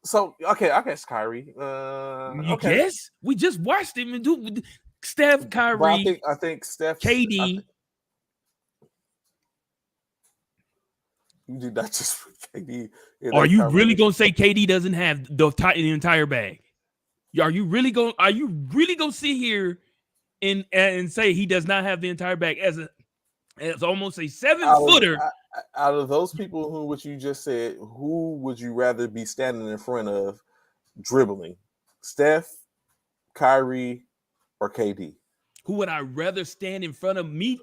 So okay, I guess Kyrie. You guess we just watched him do Steph, Kyrie. But I think Steph, KD. You did not just KD. Are you really gonna say KD doesn't have the entire bag? Are you really gonna sit here and say he does not have the entire bag as almost a 7-footer? Out of those people who what you just said, who would you rather be standing in front of dribbling? Steph, Kyrie, or KD? Who would I rather stand in front of me?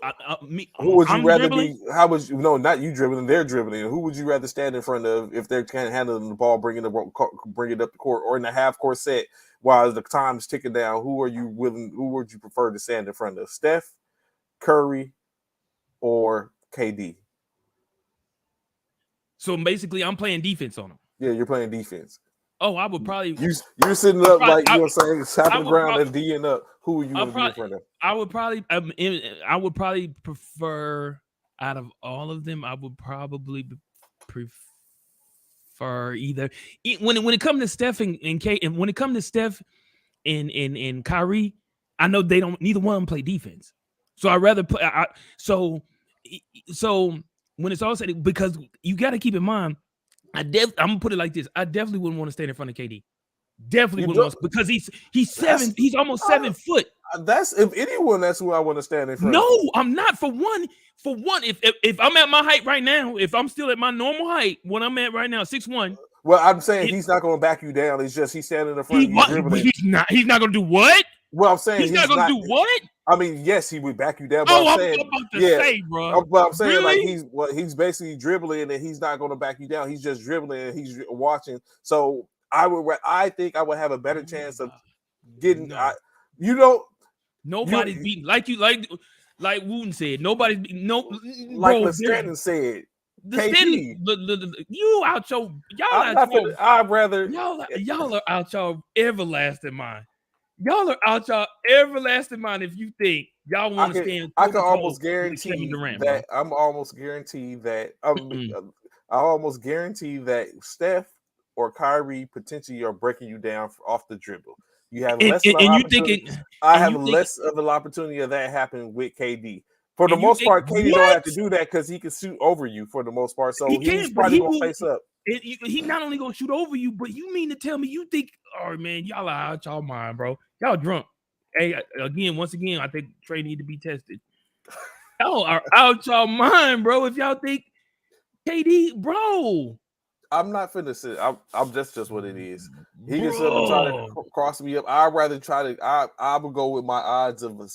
Who would you rather dribbling? Be? How would you? No, not you dribbling. They're dribbling. Who would you rather stand in front of if they're kind of handling the ball, bring it up the court, or in the half court set while the time's ticking down? Who would you prefer to stand in front of? Steph, Curry, or KD? So basically, I'm playing defense on them. Yeah, you're playing defense. Oh, I would probably. You're sitting up like you know what I'm saying, tapping the ground and D'ing up. Who are you going to be in front of? I would probably prefer out of all of them. I would probably prefer either when it comes to Steph and Kate, and when it comes to Steph and Kyrie, I know they don't. Neither one of them play defense, so I rather play. So when it's all said, because you got to keep in mind. I'm gonna put it like this: I definitely wouldn't want to stand in front of KD. Definitely wouldn't want to, because he's almost 7 foot. That's if anyone, that's who I want to stand in front. No, I'm not. For one, if I'm at my height right now, if I'm still at my normal height, what I'm at right now, 6'1". Well, I'm saying he's not going to back you down. It's just he's standing in front of you dribbling. He's not going to do what? Well, I'm saying he's not going to do what? I mean, yes, he would back you down. But I'm saying, about to say, bro. But I'm saying, really? like he's basically dribbling and he's not going to back you down. He's just dribbling and he's watching. So I think I would have a better chance of getting. Nobody's beating like Wooten said. Nobody's beating like Stanton said. You out your I'd rather y'all are out your everlasting mind. Y'all are out y'all everlasting mind if you think y'all want to stand. I can almost guarantee that. I'm almost guaranteed that. I almost guarantee that Steph or Kyrie potentially are breaking you down off the dribble. You have less of an opportunity. I have less of an opportunity of that happen with KD. For the most part, KD don't have to do that because he can shoot over you for the most part. So he's probably going to face up. He not only going to shoot over you, but you mean to tell me you think, oh, man, y'all are out y'all mind, bro. Y'all drunk. Hey, once again, I think Trey need to be tested. Y'all are out y'all mind, bro, if y'all think KD, bro. I'm not finna sit. I'm just what it is. He can sit and try to cross me up. I'd rather I would go with my odds of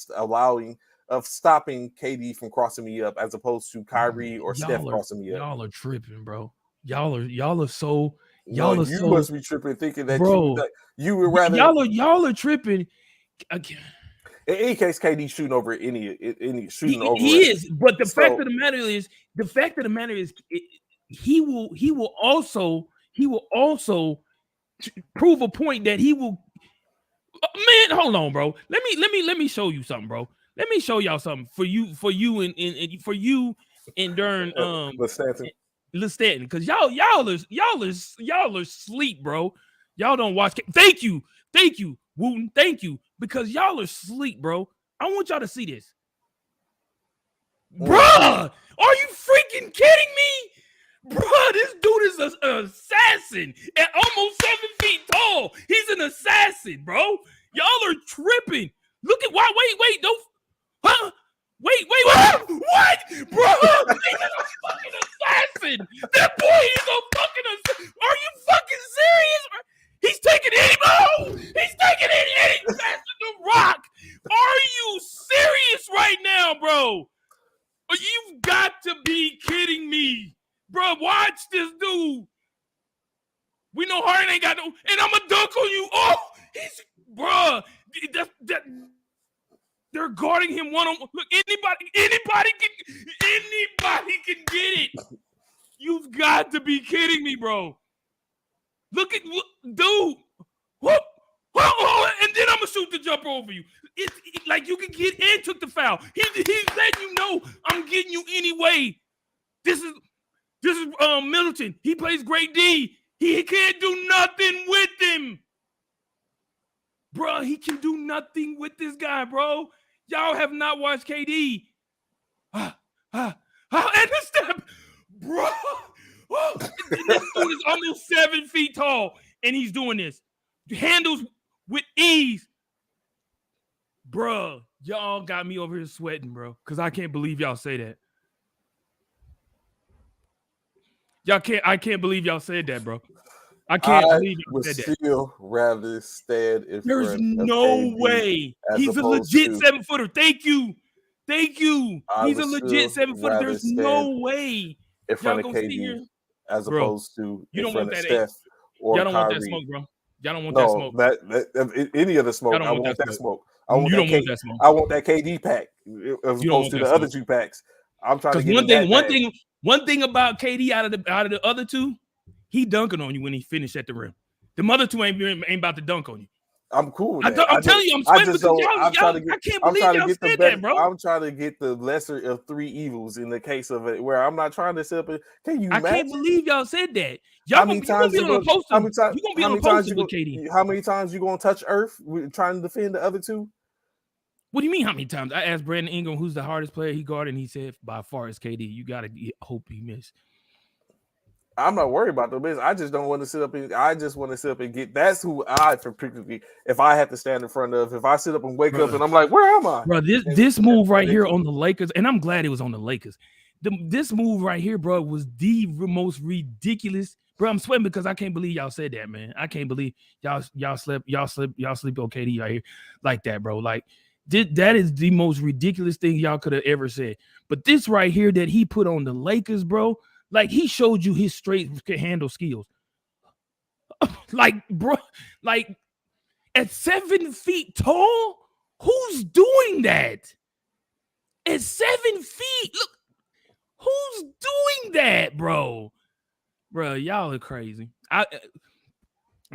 stopping KD from crossing me up as opposed to Kyrie or Steph crossing me up. Y'all are tripping, bro. Y'all are so. You must be tripping, thinking that you would rather. Y'all are tripping. In any case, KD shooting over any shooting over. He is, but the fact of the matter is, he will also prove a point that he will. Man, hold on, bro. Let me show you something, bro. Let me show y'all something for you and during Stanton, because y'all are asleep, bro. Y'all don't watch. Thank you, Wooten. Thank you, because y'all are asleep, bro. I want y'all to see this, bruh. Are you freaking kidding me, bruh? This dude is an assassin at almost 7 feet tall. He's an assassin, bro. Y'all are tripping. Look at wait, don't. Huh? Wait, what? Bro, he's a fucking assassin. That boy is a fucking assassin. Are you fucking serious? He's taking any faster than rock. Are you serious right now, bro? You've got to be kidding me. Bro, watch this dude. We know Harden ain't got no, and I'm a dunk on you. Oh, They're guarding him one-on-one. Look, anybody can get it. You've got to be kidding me, bro. Look, dude. Whoop. And then I'm gonna shoot the jumper over you. It's like you can get and took the foul. He's letting you know I'm getting you anyway. This is Middleton. He plays great D. He can't do nothing with him, bro. He can do nothing with this guy, bro. Y'all have not watched KD. And the step, bro. This dude is almost 7 feet tall, and he's doing this. Handles with ease. Bro, y'all got me over here sweating, bro, because I can't believe y'all say that. I can't believe y'all said that, bro. I can't believe y'all said that. Still rather stand in There's front no of way. He's a legit 7-footer. Thank you. He's a legit 7-footer. There's no way. In front of KD as opposed to in front of Steph or Y'all don't Kyrie. want that smoke, bro. Y'all don't want that smoke. That any of the smoke. I want that smoke. I want that smoke. I want that KD pack as opposed to the other 2 packs. I'm trying to get one thing about KD out of the other 2, he dunking on you when he finished at the rim. The other 2 ain't about to dunk on you. I'm cool with that. I'm telling you, I'm sweating because I can't believe y'all said that, bro. I'm trying to get the lesser of 3 evils in the case of it, where I'm not trying to sit up. Can you imagine? I can't believe y'all said that. Y'all gonna be on a poster. You're gonna be on a poster with KD. How many times you gonna touch Earth trying to defend the other 2? What do you mean how many times? I asked Brandon Ingram who's the hardest player he guarded, and he said by far it's KD. You gotta hope he missed. I'm not worried about the business. I just don't want to sit up and get. That's who I particularly. If I have to stand in front of, if I sit up and wake up and I'm like, where am I? Bro, this move right here on the Lakers, and I'm glad it was on the Lakers. This move right here, bro, was the most ridiculous. Bro, I'm sweating because I can't believe y'all said that, man. I can't believe y'all sleep on KD right here like that, bro. Like that is the most ridiculous thing y'all could have ever said. But this right here that he put on the Lakers, bro. Like, he showed you his straight handle skills. Like, bro, like, at 7 feet tall, who's doing that? At 7 feet, look, who's doing that, bro? Bro, y'all are crazy. I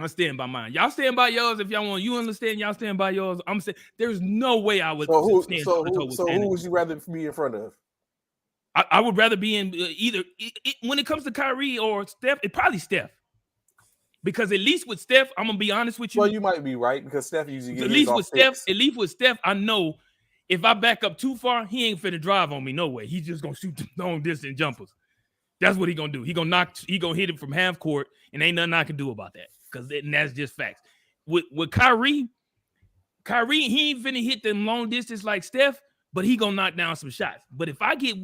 stand by mine. Y'all stand by yours if y'all want. You understand? Y'all stand by yours. I'm saying there's no way I would stand. So who would you rather be in front of? I would rather be in either when it comes to Kyrie or Steph, it's probably Steph. Because at least with Steph, I'm gonna be honest with you. Well, you might be right because Steph usually gets at least with Steph, I know if I back up too far, he ain't finna drive on me. No way. He's just gonna shoot the long distance jumpers. That's what he gonna do. He gonna hit it from half court, and ain't nothing I can do about that. Because that's just facts. With Kyrie, he ain't finna hit them long distance like Steph, but he gonna knock down some shots. But if I get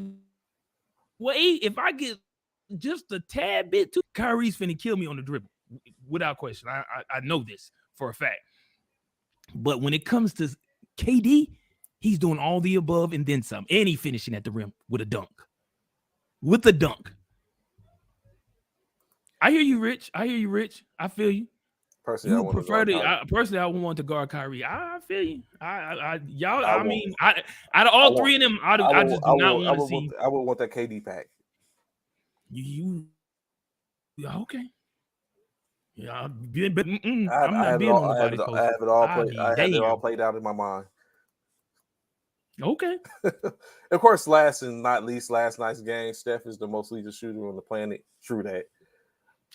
just a tad bit too, Kyrie's finna kill me on the dribble, without question. I know this for a fact. But when it comes to KD, he's doing all the above and then some, and he finishing at the rim with a dunk. I hear you, Rich. I feel you. Personally, I would want to guard Kyrie. I feel you. Out of all 3 of them, I just do not want to see. I would want that KD pack. You okay? Yeah, I'm not being on nobody's post. I have it all played out in my mind. Okay. Of course, last and not least, last night's game, Steph is the most lethal shooter on the planet. True that.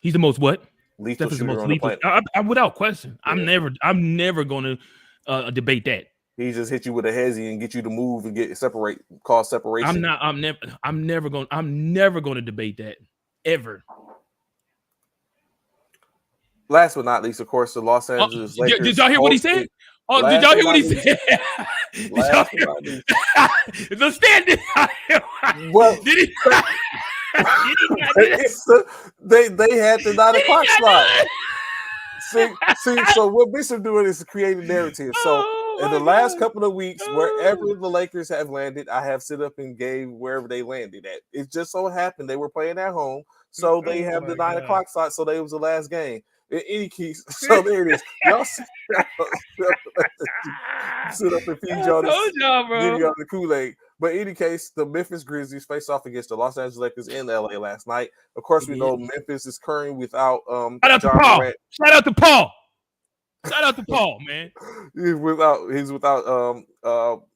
He's the most what? Lethal shooter on the planet. Without question. Yeah. I'm never going to debate that. He just hit you with a hezzy and get you to move and cause separation. I'm never going to debate that ever. Last but not least, of course, the Los Angeles Lakers. Did y'all hear what he said? Oh, did y'all hear what he said? The stand. Well, did he? They had the 9 o'clock slot. See, so what Bishop doing is creating narrative. So in the last couple of weeks, wherever the Lakers have landed, I have sit up and gave wherever they landed at. It just so happened they were playing at home, so they have the 9 o'clock slot. So it was the last game. In any case, so there it is. Y'all sit up and feed y'all this, give y'all the Kool-Aid. But in any case, the Memphis Grizzlies face off against the Los Angeles Lakers in LA last night. Of course, we know Memphis is currently without John Morant. Shout out to Paul. Shout out to Paul, man. He's without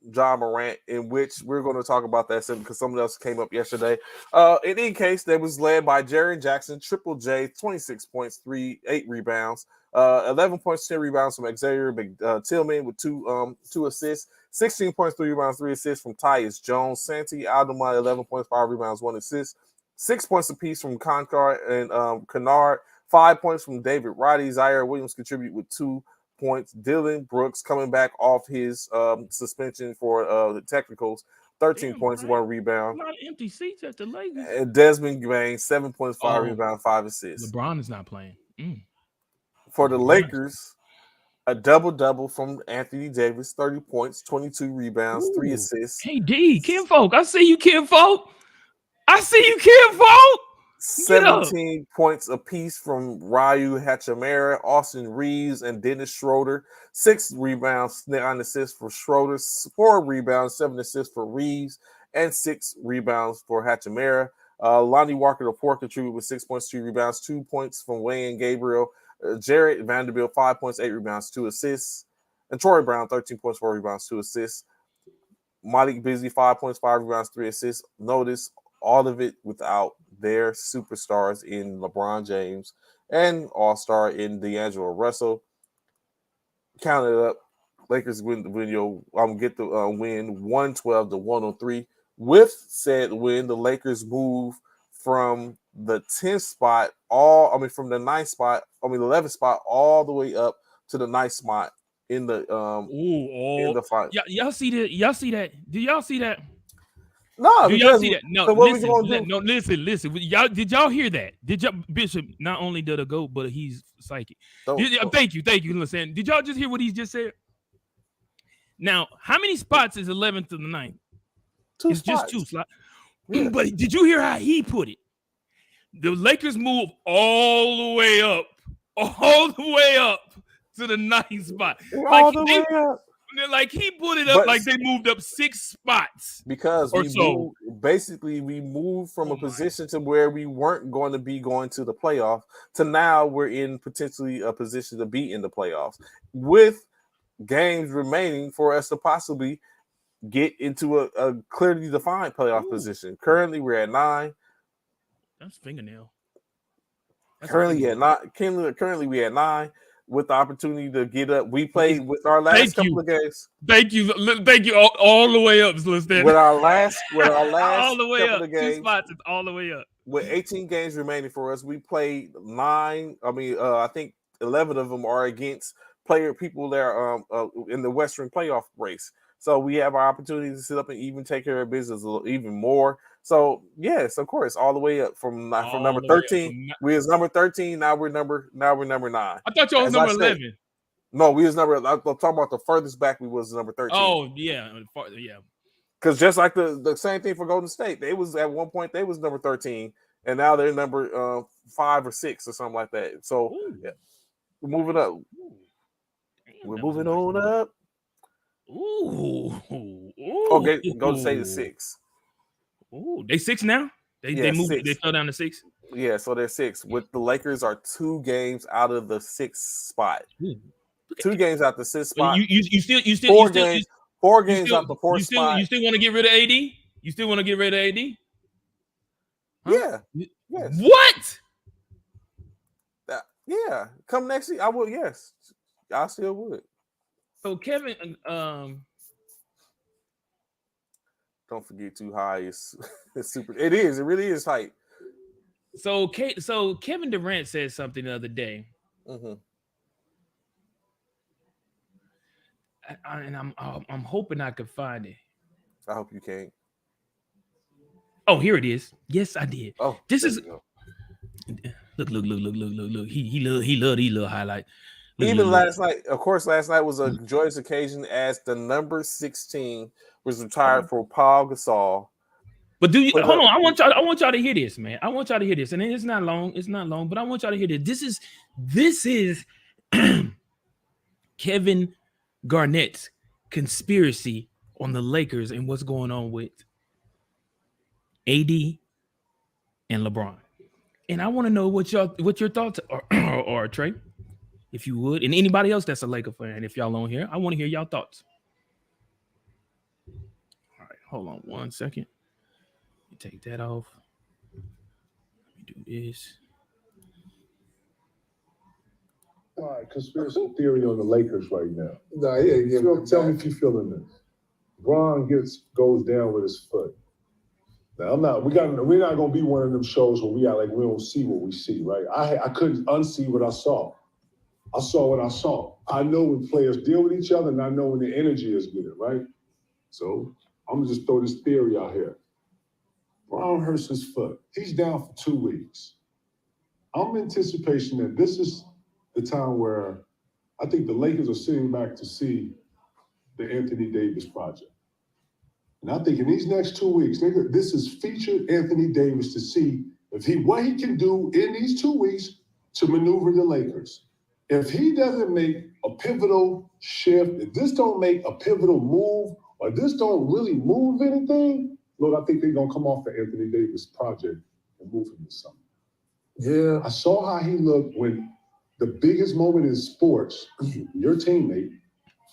John Morant, in which we're going to talk about that soon because something else came up yesterday. In any case, that was led by Jaren Jackson, Triple J, 26 points, 8 rebounds, 11 points, 10 rebounds from Xavier Tillman with two assists, 16 points, 3 rebounds, 3 assists from Tyus Jones, Santi Aldama, 11 points, 5 rebounds, 1 assist, 6 points apiece from Concord and Kennard. 5 points from David Roddy. Zaire Williams contribute with 2 points. Dylan Brooks coming back off his suspension for the technicals. 13 points, 1 rebound. A lot of empty seats at the Lakers. And Desmond Bain, 7 points, 5 rebounds, 5 assists. LeBron is not playing. For the Lakers, a double-double from Anthony Davis, 30 points, 22 rebounds, 3 assists. Hey, D, Kinfolk. I see you, Kinfolk. 17 points apiece from Ryu Hachimura, Austin Reeves, and Dennis Schroeder. 6 rebounds, 9 assists for Schroeder, 4 rebounds, 7 assists for Reeves, and 6 rebounds for Hachimura. Lonnie Walker, the fourth, contributed with 6 points, 2 rebounds, 2 points from Wayne Gabriel. Jarrett Vanderbilt, 5 points, 8 rebounds, 2 assists. And Troy Brown, 13 points, 4 rebounds, 2 assists. Malik Beasley, 5 points, 5 rebounds, 3 assists. Notice all of it without their superstars in LeBron James and all-star in D'Angelo Russell. Count it up. Lakers get the win 112-103. With said win, the Lakers move from the 10th spot, from the 9th spot, the 11th spot, all the way up to the 9th spot in the in the fight. Y'all see that? Y'all see that? Do y'all see that? No, do y'all see that? No, so listen. Y'all, did y'all hear that? Did y'all, Bishop? Not only did a GOAT, but he's psychic. Thank you. Listen, did y'all just hear what he just said? Now, how many spots is 11th to the 9th? It's spots. Just 2 slots. Yeah. But did you hear how he put it? The Lakers move all the way up to the 9th spot. Like he put it up like they moved up 6 spots. Because we moved from a position to where we weren't going to be going to the playoffs to now we're in potentially a position to be in the playoffs with games remaining for us to possibly get into a clearly defined playoff position. Currently, we're at 9. That's fingernail. Currently, we at 9. With the opportunity to get up, we played with our last couple of games. Thank you all the way up, Liston. With our last all the way up, games, 2 spots, it's all the way up. With 18 games remaining for us, we played 9. I think 11 of them are against people that are in the Western playoff race. So we have our opportunity to sit up and even take care of business a little even more. So yes, of course, all the way up from number 13. We was number 13. Now we're number 9. I thought y'all was number 11. No, we was number. I'm talking about the furthest back we was number 13. Oh yeah. Because just like the same thing for Golden State, they was at one point they was number 13, and now they're number 5 or 6 or something like that. So yeah, we're moving up. We're moving on up. Okay, Golden State is 6. Ooh, they 6 now? They moved. 6. They fell down to 6. Yeah, so they're 6. With the Lakers are 2 games out of the 6th spot. 2 games out the 6th spot. You still 4 games. 4 games out the 4th spot. You still want to get rid of AD? You still want to get rid of AD? Huh? Yeah. Yes. What? Yeah. Come next year, I would. Yes, I still would. So Kevin, don't forget too high is super. It is. It really is tight. So Kevin Durant said something the other day, and I'm hoping I could find it. I hope you can. Oh, here it is. Yes, I did. Oh, this is. Look. He loved these little highlights. Last night, of course, last night was a joyous occasion as the number 16 was retired for Paul Gasol. But do you hold on? I want y'all to hear this, man. I want y'all to hear this, and it's not long. It's not long, but I want y'all to hear this. This is Kevin Garnett's conspiracy on the Lakers and what's going on with AD and LeBron. And I want to know what your thoughts are, Trey, if you would, and anybody else that's a Laker fan. If y'all on here, I want to hear y'all thoughts. All right, hold on 1 second. Let me take that off. Let me do this. All right, conspiracy theory on the Lakers right now. Nah, yeah. Tell me if you're feeling this. Bron goes down with his foot. Now we're not gonna be one of them shows where we don't see what we see, right? I couldn't unsee what I saw. I saw what I saw. I know when players deal with each other, and I know when the energy is good, right? So I'm gonna just throw this theory out here. Bron hurts his foot. He's down for 2 weeks. I'm in anticipation that this is the time where I think the Lakers are sitting back to see the Anthony Davis project. And I think in these next 2 weeks, this is featured Anthony Davis to see what he can do in these 2 weeks to maneuver the Lakers. If he doesn't make a pivotal shift, if this don't make a pivotal move, or this don't really move anything, Lord, I think they're gonna come off the Anthony Davis project and move him to something. Yeah. I saw how he looked when the biggest moment in sports, your teammate.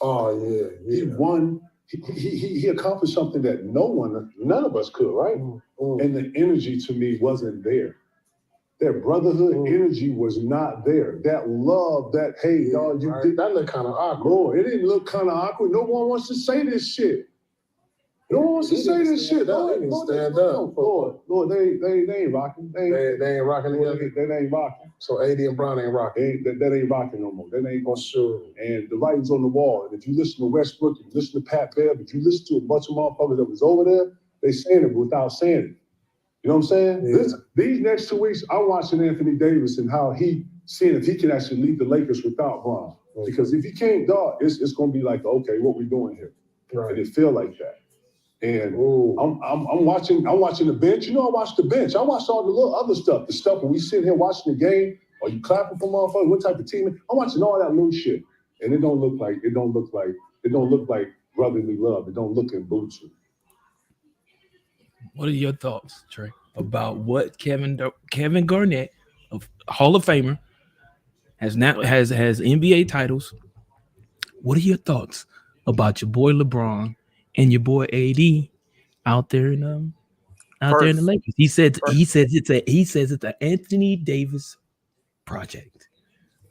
Oh yeah. He won. He accomplished something that none of us could, right? And the energy to me wasn't there. That brotherhood energy was not there. That love, that hey, dog, you did that looked kind of awkward. Lord, it didn't look kind of awkward. No one wants to say this shit. No one wants to say this shit. Lord, stand up. Lord, they ain't rocking. They ain't rocking together. They ain't rocking. So AD and Bron ain't rocking. That ain't rocking no more. That ain't for sure. And the writing's on the wall. And if you listen to Westbrook, if you listen to Pat Bev, if you listen to a bunch of motherfuckers that was over there, they saying it without saying it. You know what I'm saying? Yeah. These next 2 weeks, I'm watching Anthony Davis and how seeing if he can actually lead the Lakers without Bron. Because if he can't, dog, it's gonna be like, okay, what we doing here? Right. And it feel like that. And I'm watching the bench. You know, I watch the bench. I watch all the little other stuff. The stuff when we sit here watching the game, or you clapping for motherfuckers, what type of team? I'm watching all that little shit. And it don't look like brotherly love. It don't look in boots. What are your thoughts, Trey, about what Kevin Garnett, a Hall of Famer, has NBA titles? What are your thoughts about your boy LeBron and your boy AD out there in the Lakers? He says it's an Anthony Davis project.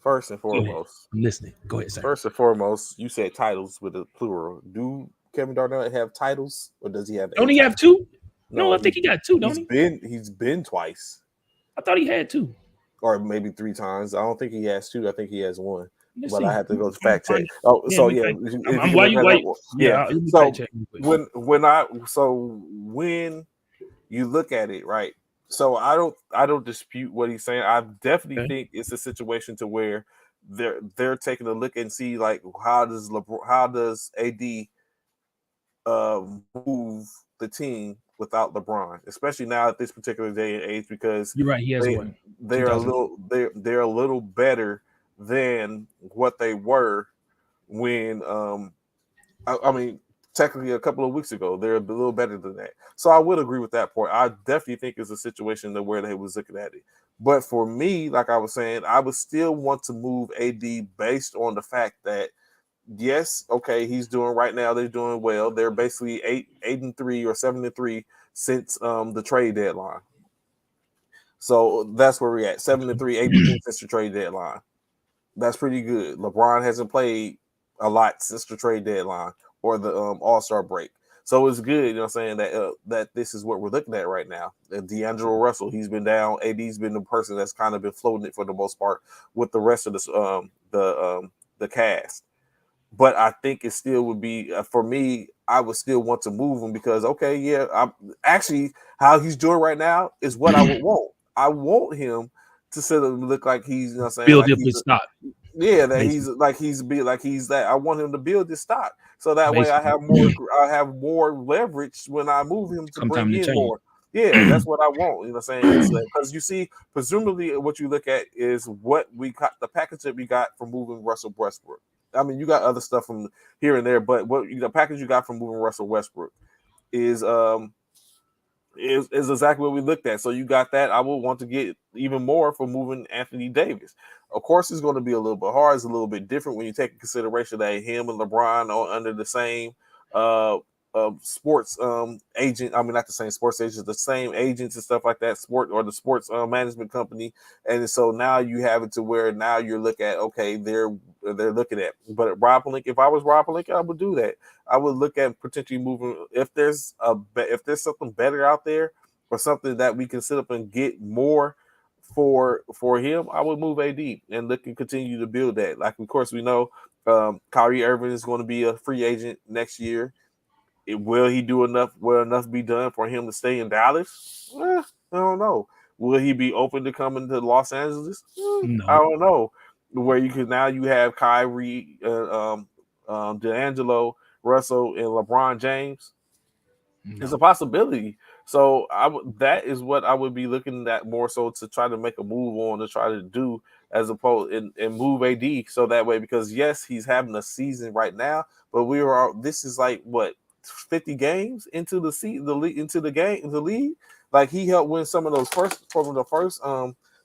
First and foremost, I'm listening. Go ahead, sir. First and foremost, you said titles with a plural. Do Kevin Garnett have titles, or does he have? Don't he have two? No, I think he got two. Don't he? He's been twice. I thought he had two, or maybe 3 times. I don't think he has 2. I think he has 1. But I have to go to fact check. So when you look at it, right? So I don't dispute what he's saying. I definitely think it's a situation to where they're taking a look and see like how does AD move the team without LeBron, especially now at this particular day and age, because you're right, he has one. They're a little better than what they were when I mean technically a couple of weeks ago. They're a little better than that. So I would agree with that point. I definitely think it's a situation where they was looking at it. But for me, like I was saying, I would still want to move AD based on the fact that yes, okay, he's doing right now. They're doing well. They're basically 8-3 or 7-3 since the trade deadline. So that's where we're at. 7-3, 8-3 since the trade deadline. That's pretty good. LeBron hasn't played a lot since the trade deadline or the All-Star break. So it's good, you know what I'm saying, that this is what we're looking at right now. And D'Angelo Russell, he's been down. AD's been the person that's kind of been floating it for the most part with the rest of the cast. But I think it still would be, for me, I would still want to move him because, okay, yeah, I'm actually how he's doing right now is what I would want. I want him to sort of look like he's, you know what I'm saying, build up his stock. Yeah, that he's that. I want him to build his stock so that way I have more leverage when I move him to bring in more. Yeah, that's what I want. You know what I'm saying? Because you see, presumably what you look at is what we got, the package that we got from moving Russell Westbrook. I mean, you got other stuff from here and there, but the package you got from moving Russell Westbrook is exactly what we looked at. So you got that. I would want to get even more for moving Anthony Davis. Of course, it's going to be a little bit hard. It's a little bit different when you take in consideration that him and LeBron are under the same sports agent. I mean, not the same sports agents, the same agents and stuff like that. The sports management company. And so now you have it to where now you're looking at, okay, they're looking at. But Rob Pelinka, if I was Rob Pelinka, I would do that. I would look at potentially moving if there's something better out there or something that we can sit up and get more for him. I would move AD and look and continue to build that. Like, of course, we know Kyrie Irving is going to be a free agent next year. Will he do enough? Will enough be done for him to stay in Dallas? I don't know. Will he be open to coming to Los Angeles? No. I don't know. Where you have Kyrie, D'Angelo, Russell, and LeBron James. No. It's a possibility. So that is what I would be looking at more so to try to make a move on to try to do as opposed and move AD so that way, because yes, he's having a season right now, but this is like what 50 games into the league. Like he helped win some of those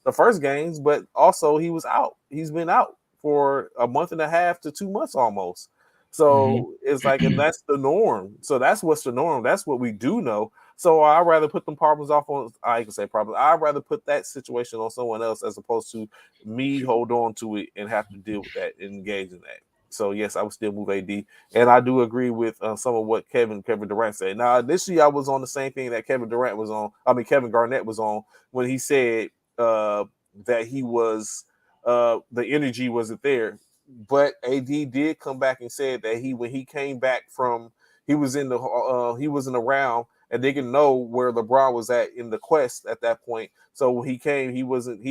the first games, but also he was out. He's been out for a month and a half to 2 months almost. So it's like, and that's the norm. So that's what's the norm. That's what we do know. So I'd rather put them problems off on, I can say problems. I'd rather put that situation on someone else as opposed to me hold on to it and have to deal with that and engage in that. So yes, I would still move AD, and I do agree with some of what Kevin Durant said. Now, initially, I was on the same thing that Kevin Garnett was on when he said that he was the energy wasn't there. But AD did come back and said that when he came back he wasn't around and they didn't know where LeBron was at in the quest at that point. So when he came, he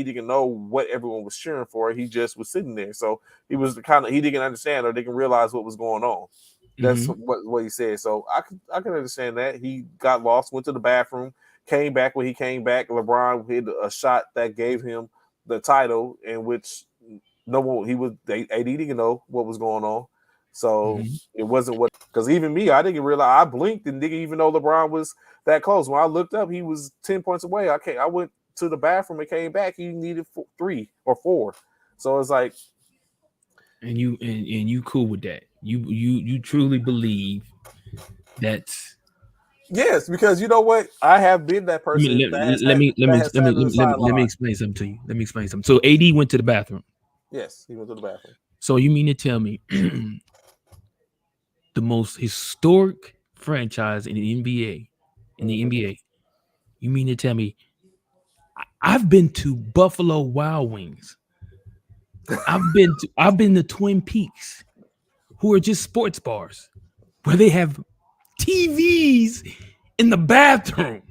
didn't know what everyone was cheering for. He just was sitting there. So he didn't understand or didn't realize what was going on. That's what he said. So I can understand that. He got lost, went to the bathroom, came back. When he came back, LeBron hit a shot that gave him the title, in which AD didn't know what was going on. So it wasn't because even me, I didn't realize. I blinked and didn't even know LeBron was that close. When I looked up, he was 10 points away. I went to the bathroom and came back. He needed 3 or 4. So it's like, and you cool with that? You truly believe that's yes, because you know what? I have been that person. Let me explain something to you. Let me explain something. So AD went to the bathroom. Yes, he went to the bathroom. So you mean to tell me the most historic franchise in the NBA, you mean to tell me I've been to Buffalo Wild Wings. I've been to Twin Peaks, who are just sports bars where they have TVs in the bathroom.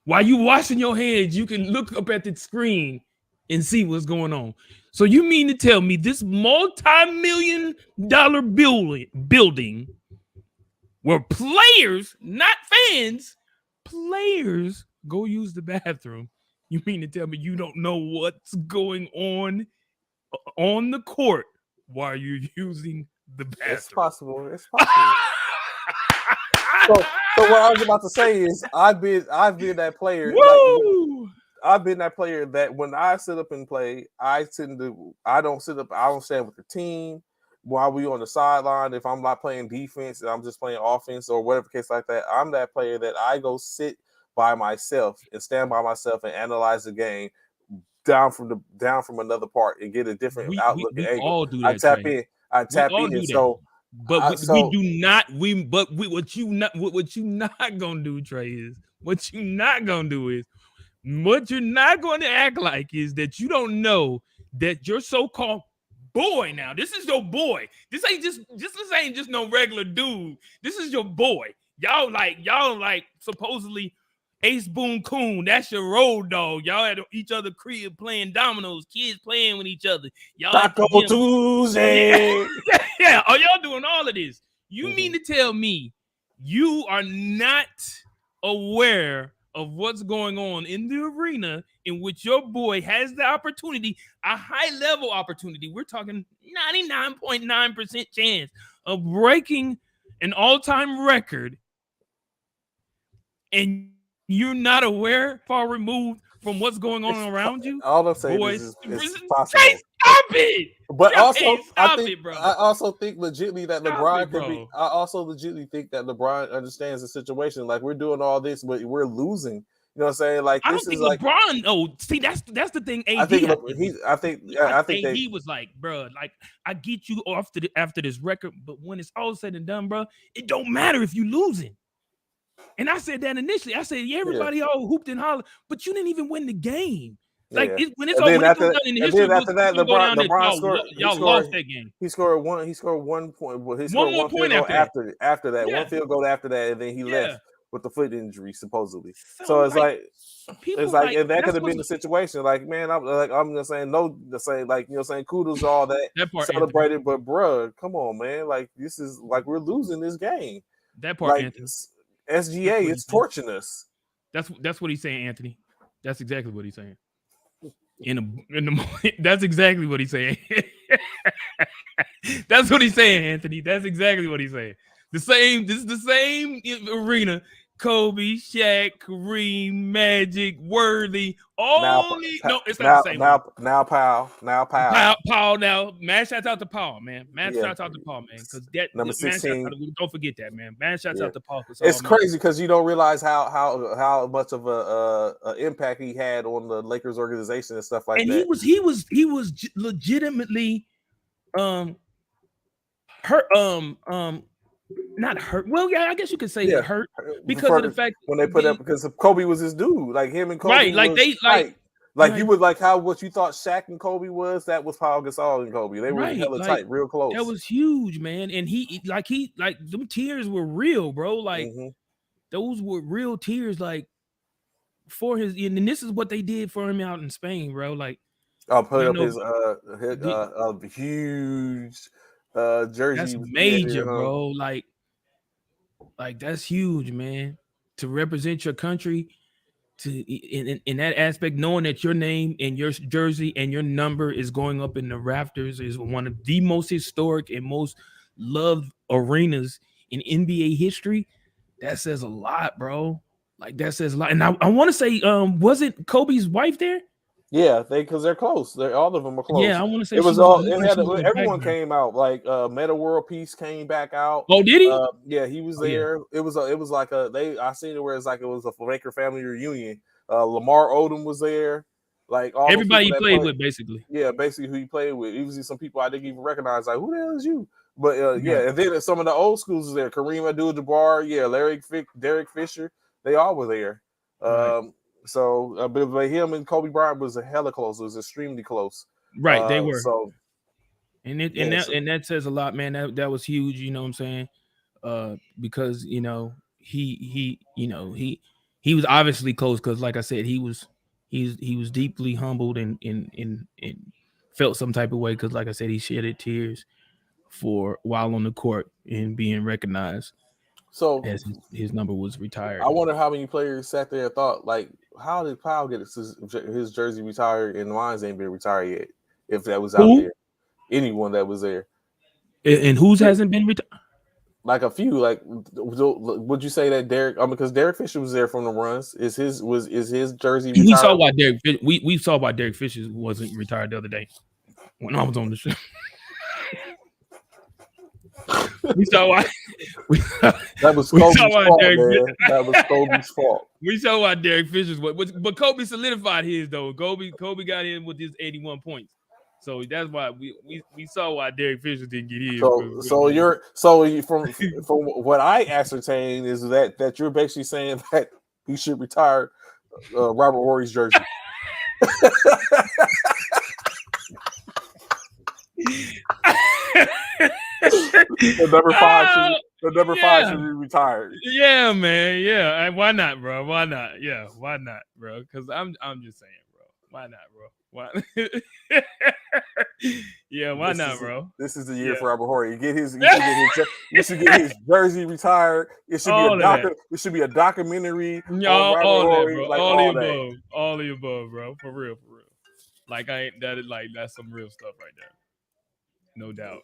While you washing your hands, you can look up at the screen and see what's going on. So you mean to tell me this multi-million-dollar building where players, not fans, players go use the bathroom? You mean to tell me you don't know what's going on the court while you're using the bathroom? It's possible. So what I was about to say is I've been that player. I've been that player that when I sit up and play, I don't stand with the team while we on the sideline. If I'm not playing defense and I'm just playing offense or whatever case like that, I'm that player that I go sit by myself and stand by myself and analyze the game down from another part and get a different outlook and angle. All do that, I tap in. So what you not gonna do, Trey, is what you're not going to act like is that you don't know that your so-called boy now. This is your boy. This ain't just no regular dude. This is your boy. Y'all like supposedly Ace Boone Coon. That's your road dog. Y'all at each other crib playing dominoes, kids playing with each other. Y'all Taco Tuesday. Yeah. Are y'all doing all of this? You mean to tell me you are not aware of what's going on in the arena in which your boy has the opportunity, a high-level opportunity. We're talking 99.9% chance of breaking an all-time record, and you're not aware, far removed from what's going on around you? All I'm saying Boys, is it's possible. Trey, stop it! But Trey, also, stop it, bro. I also think legitimately that Stop LeBron it, could be. bro. I also legitimately think that LeBron understands the situation. Like, we're doing all this, but we're losing. You know what I'm saying? Like, I this don't think is like, LeBron. Oh, see, that's the thing. AD, I think AD was like, bro, like, I get you after this record, but when it's all said and done, bro, it don't matter if you losing. And I said that initially. I said, yeah, everybody all hooped and hollered, but you didn't even win the game. Like, when it's all when it goes down in the history books, it's gonna go down that y'all lost that game. He scored 1 point. Well, he scored one one field point goal after that. Yeah. One field goal after that, and then he left with the foot injury supposedly. So it's like and that could have been the was situation. Like, man, I'm just saying like, you know, saying kudos all that part, celebrated, Anthony. but bruh, come on, man, like, this is like, we're losing this game. That part, like, Anthony. SGA is torching us. That's what he's saying, Anthony. That's exactly what he's saying. In the that's exactly what he's saying. That's what he's saying, Anthony. That's exactly what he's saying. This is the same arena. Kobe, Shaq, Kareem, Magic, Worthy, it's not the same. Now Powell. Powell now. Man, shouts out to Paul, man. Shouts out to Paul, man. Because that number 16. Don't forget that, man. Shouts out to Paul. It's crazy because you don't realize how much of a impact he had on the Lakers organization and stuff like that. And he was legitimately hurt. Not hurt. Well, yeah, I guess you could say hurt because of the fact when they put up, because Kobe was his dude. Like, him and Kobe, right? You would like what you thought Shaq and Kobe was. That was Paul Gasol and Kobe. They were hella tight, real close. That was huge, man. And he them tears were real, bro. Like, those were real tears, like, for his. And this is what they did for him out in Spain, bro. Like, I'll put up his huge jersey. That's major, bro. Like, that's huge, man. To represent your country, in that aspect, knowing that your name and your jersey and your number is going up in the rafters is one of the most historic and most loved arenas in NBA history. That says a lot, bro. Like, that says a lot. And I want to say, wasn't Kobe's wife there? Yeah, because they're close. All of them are close. Yeah, I want to say it was all. Everyone came out. Like, Meta World Peace came back out. Oh, did he? Yeah, he was there. Yeah. It was like I seen it where it's like it was a Laker family reunion. Lamar Odom was there. Like, all everybody he played with, basically. Yeah, basically who he played with. Even some people I didn't even recognize. Like, who the hell is you? But yeah, and then some of the old schools was there. Kareem Abdul-Jabbar, Derek Fisher. They all were there. Right. So, but him and Kobe Bryant was a hella close. It was extremely close. Right, they were. So, and that says a lot, man. That was huge. You know what I'm saying? Because he was obviously close. Because, like I said, he was deeply humbled and felt some type of way. Because, like I said, he shedded tears while on the court and being recognized. So as his number was retired. I wonder how many players sat there and thought, like, how did Powell get his jersey retired and mine ain't been retired yet? If that was out there, anyone that was there, and whose hasn't been retired? Like, a few. Like, would you say that Derek? Because Derek Fisher was there from the runs. Is his jersey retired? We saw why Derek Fisher wasn't retired the other day when I was on the show. We saw why. That was Kobe's fault, man. That was Kobe's fault. We saw why Derek Fisher's but Kobe solidified his, though. Kobe got in with his 81 points, so that's why we saw why Derek Fisher didn't get in. So from what I ascertained is that you're basically saying that he should retire Robert Horry's jersey. The number five should be retired. Yeah, man. Yeah. Why not, bro? Why not? Yeah. Why not, bro? Because I'm just saying, bro. Why not, bro? Why? Yeah, why not, bro? This is the year for Robert Horry. You should get his jersey retired. It should be a It should be a documentary on Robert Horry, bro. like all the above, bro. For real. Like that's some real stuff right there. No doubt.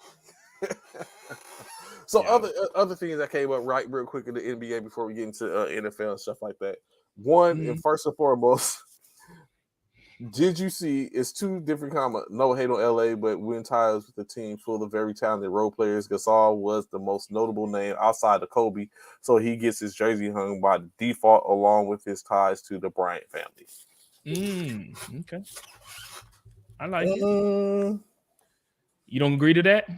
So other things that came up right real quick in the NBA before we get into NFL and stuff like that. One, and first and foremost, did you see? It's two different comments. No hate on LA, but Win ties with the team full of very talented role players. Gasol was the most notable name outside of Kobe, so he gets his jersey hung by default, along with his ties to the Bryant family. Okay, I like it. You don't agree to that?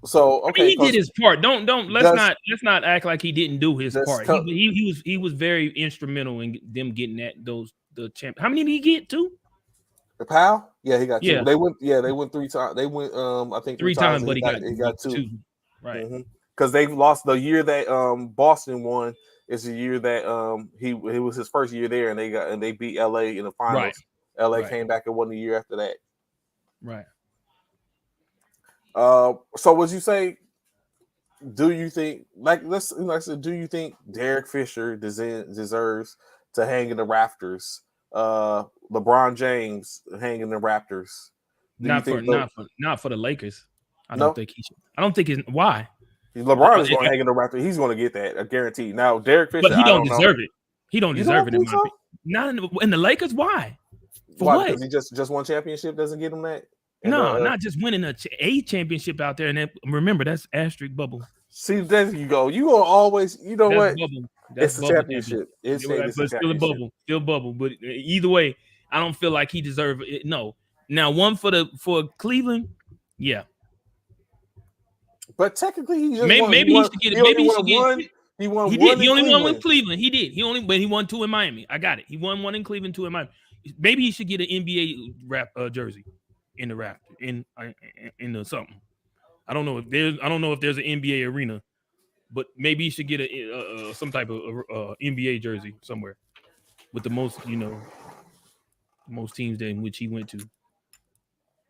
So okay, he did his part. Let's not act like he didn't do his part. He was very instrumental in them getting the champ. How many did he get? 2? The Powell? Yeah, he got 2. Yeah. They went 3 times. They went I think 3 times, but he got 2. Right. Because they lost the year that Boston won. Is the year that it was his first year there, and they beat LA in the finals. Right. LA came back and won the year after that. Right. So would you say? Do you think do you think Derek Fisher deserves to hang in the rafters? LeBron James hang in the rafters? Not for the Lakers. I don't think he should. I don't think why. LeBron is going to hang in the rafters. He's going to get that, I guarantee. Now Derek Fisher, but he don't deserve it. He don't deserve it. So? Not in the Lakers. Why? Why? What? Because he just won championship doesn't get him that. No, not just winning a championship out there. And then, remember, that's asterisk bubble. See, there you go. You gonna always, you know that's what? Bubble. It's a championship. It's still a bubble. Still bubble. But either way, I don't feel like he deserves it. No. Now, one for Cleveland, yeah. But technically, he just maybe he should get it. Maybe he should get one. He won. He did. He only won with Cleveland. He did. But he won 2 in Miami. I got it. He won 1 in Cleveland, 2 in Miami. Maybe he should get an NBA jersey in the raft in the something. I don't know if there's an NBA arena, but maybe he should get some type of NBA jersey somewhere with the most most teams in which he went to.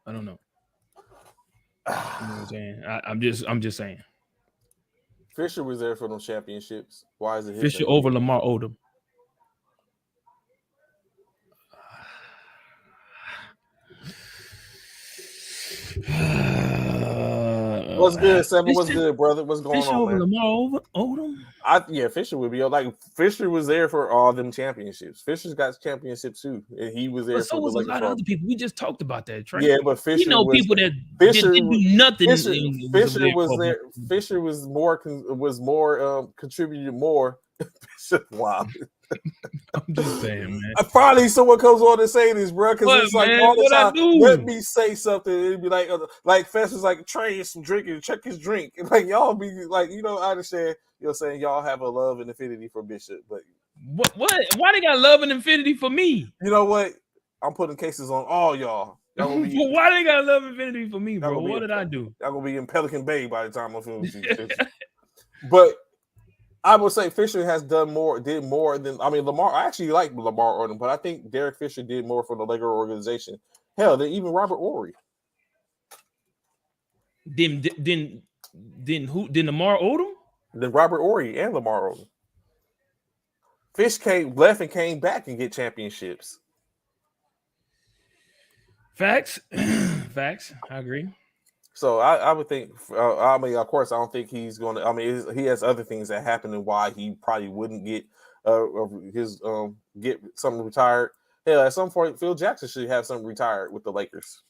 I don't know. You know what I'm saying? I'm just saying. Fisher was there for those championships. Why is it Fisher over Lamar Odom? What's good, Seven? What's good, brother? What's going Fisher on, over man? Lamar Odom? Fisher would be like Fisher was there for all them championships. Fisher's got championships too, and he was there. But so was a lot of other people. We just talked about that, Trey. Yeah, but Fisher, people that didn't do nothing. Fisher was there. Fisher was more contributed more. Wow. I'm just saying, man. Finally, someone comes on to say this, bro, because it's like all the time. Let me say something. It'd be like Fest was like, Trey some drinking, check his drink. And like y'all be like, I understand. You're saying y'all have a love and affinity for Bishop, but what? Why they got love and affinity for me? You know what? I'm putting cases on all y'all. Why they got love and affinity for me, bro? What did I do? Y'all gonna be in Pelican Bay by the time I'm filming you. But I would say Fisher did more than Lamar. I actually like Lamar Odom, but I think Derek Fisher did more for the Laker organization. Hell, than even Robert Horry. Then who? Then Lamar Odom? Then Robert Horry and Lamar Odom. Fish left and came back and get championships. Facts. I agree. So I would think. Of course, I don't think he's going to. He has other things that happen and why he probably wouldn't get get something retired. Hell, at some point, Phil Jackson should have something retired with the Lakers.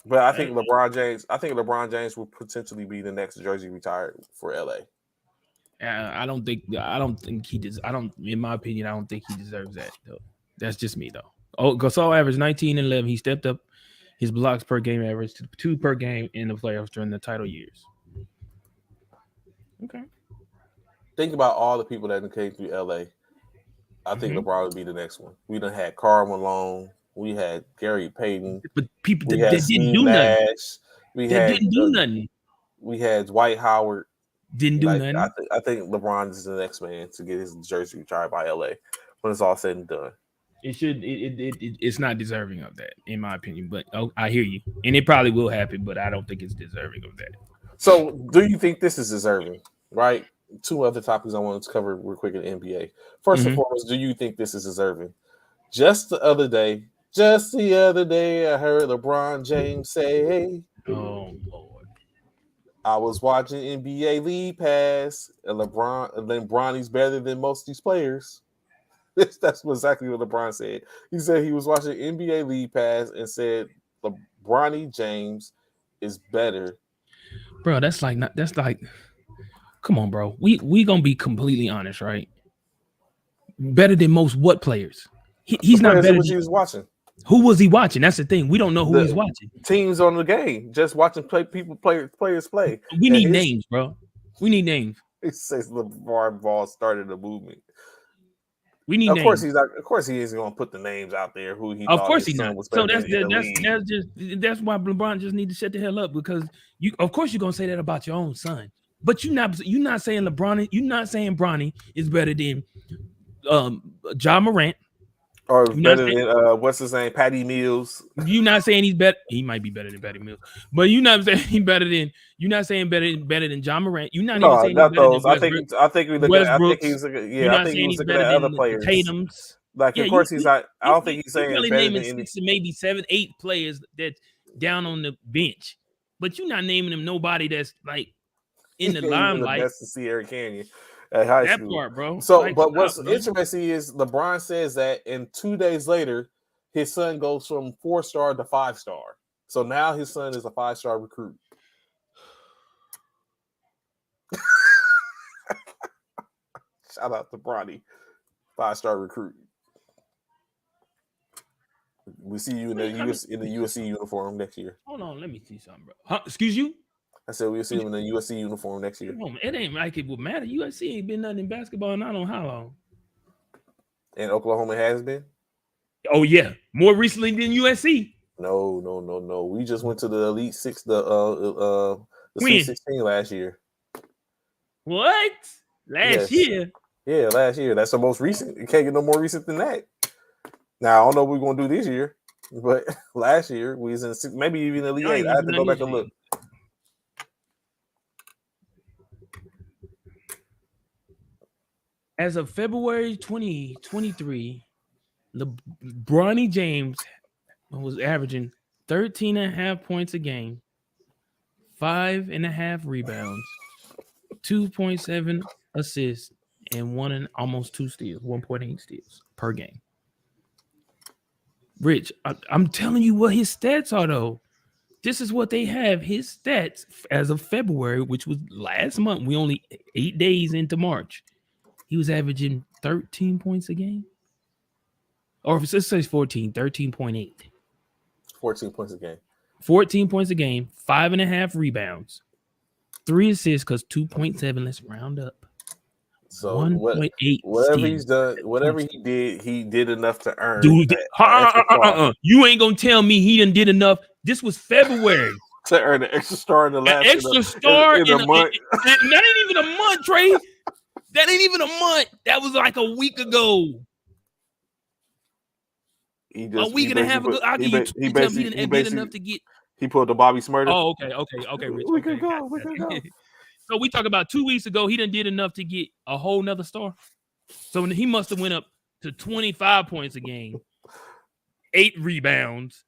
But I think LeBron James will potentially be the next jersey retired for LA. I don't think he does. In my opinion, I don't think he deserves that though. That's just me though. Gasol averaged 19 and 11. He stepped up his blocks per game average to 2 per game in the playoffs during the title years. Okay. Think about all the people that came through LA. I think LeBron would be the next one. We done had Karl Malone. We had Gary Payton. But people that didn't do nothing. We had Dwight Howard. Didn't do Like nothing. I think LeBron is the next man to get his jersey retired by LA when it's all said and done. It's not deserving of that, in my opinion. But I hear you, and it probably will happen, but I don't think it's deserving of that. So, do you think this is deserving? Right. 2 other topics I wanted to cover real quick in the NBA. First and foremost, do you think this is deserving? Just the other day, I heard LeBron James say, "Hey, Oh Lord, I was watching NBA League Pass, and Bronny's better than most of these players." That's exactly what LeBron said. He said he was watching NBA League Pass and said LeBron James is better. bro, that's like, come on, bro. We gonna be completely honest, right? Better than most what players? He's not better. He was watching. Who was he watching? That's the thing. We don't know who he's watching. Teams on the game, just watching players play. We need names, bro. We need names. He says LeVar Ball started the movement. We need of names. course he's not. Of course he isn't going to put the names out there. Who he? Of course he's not. Was so that's why LeBron just need to shut the hell up, because you. Of course you're gonna say that about your own son, but you're not saying LeBron. You're not saying Bronny is better than Ja Morant. Or better than what's his name, Patty Mills. You're not saying he's better. He might be better than Patty Mills, but you're not saying he's better than. You're not saying better than Ja Morant. You're not even saying not those. I think we look at. I think he's. Yeah, I think he's looking at other players. Tatum's. Like, of course, he's not. I don't think he's saying really better naming than 6 to maybe 7, 8 players that's down on the bench, but you're not naming them nobody that's like in the limelight. The best to see Eric Canyon at high school. That part, bro. So, like, but what's interesting is LeBron says that, and 2 days later, his son goes from 4-star to 5-star. So now his son is a 5-star recruit. Shout out to Bronny, 5-star recruit. We see you in the USC uniform next year. Hold on, let me see something, bro. Huh? Excuse you? I said we'll see him in the USC uniform next year. On, it ain't like it would matter. USC ain't been nothing in basketball not on how long. And Oklahoma has been? Oh, yeah. More recently than USC. No. We just went to the Elite Six, the Sweet 16 last year. What? Last year? Yeah, last year. That's the most recent. You can't get no more recent than that. Now, I don't know what we're going to do this year, but last year we was in maybe even Elite 8. I have to go back and look. As of February 2023, LeBron James was averaging 13.5 points a game, 5.5 rebounds, 2.7 assists, and almost 2 steals, 1.8 steals per game. Rich, I'm telling you what his stats are, though. This is what they have. His stats as of February, which was last month. We only 8 days into March. He was averaging 13 points a game. Or if it says 14, 13.8. 14 points a game. 14 points a game, 5.5 rebounds, 3 assists, because 2.7, let's round up. So whatever he's done, whatever he did enough to earn. Dude, you ain't gonna tell me he done did enough. This was February to earn an extra star in the last in a month. That ain't even a month, Trey. That ain't even a month. That was like a week ago. A week and a half ago. I'll give you 2 he did enough to get. He pulled the Bobby Smurder. Oh, okay, Rich. We can go. So we talk about 2 weeks ago, he done did enough to get a whole nother star. So he must have went up to 25 points a game, 8 rebounds,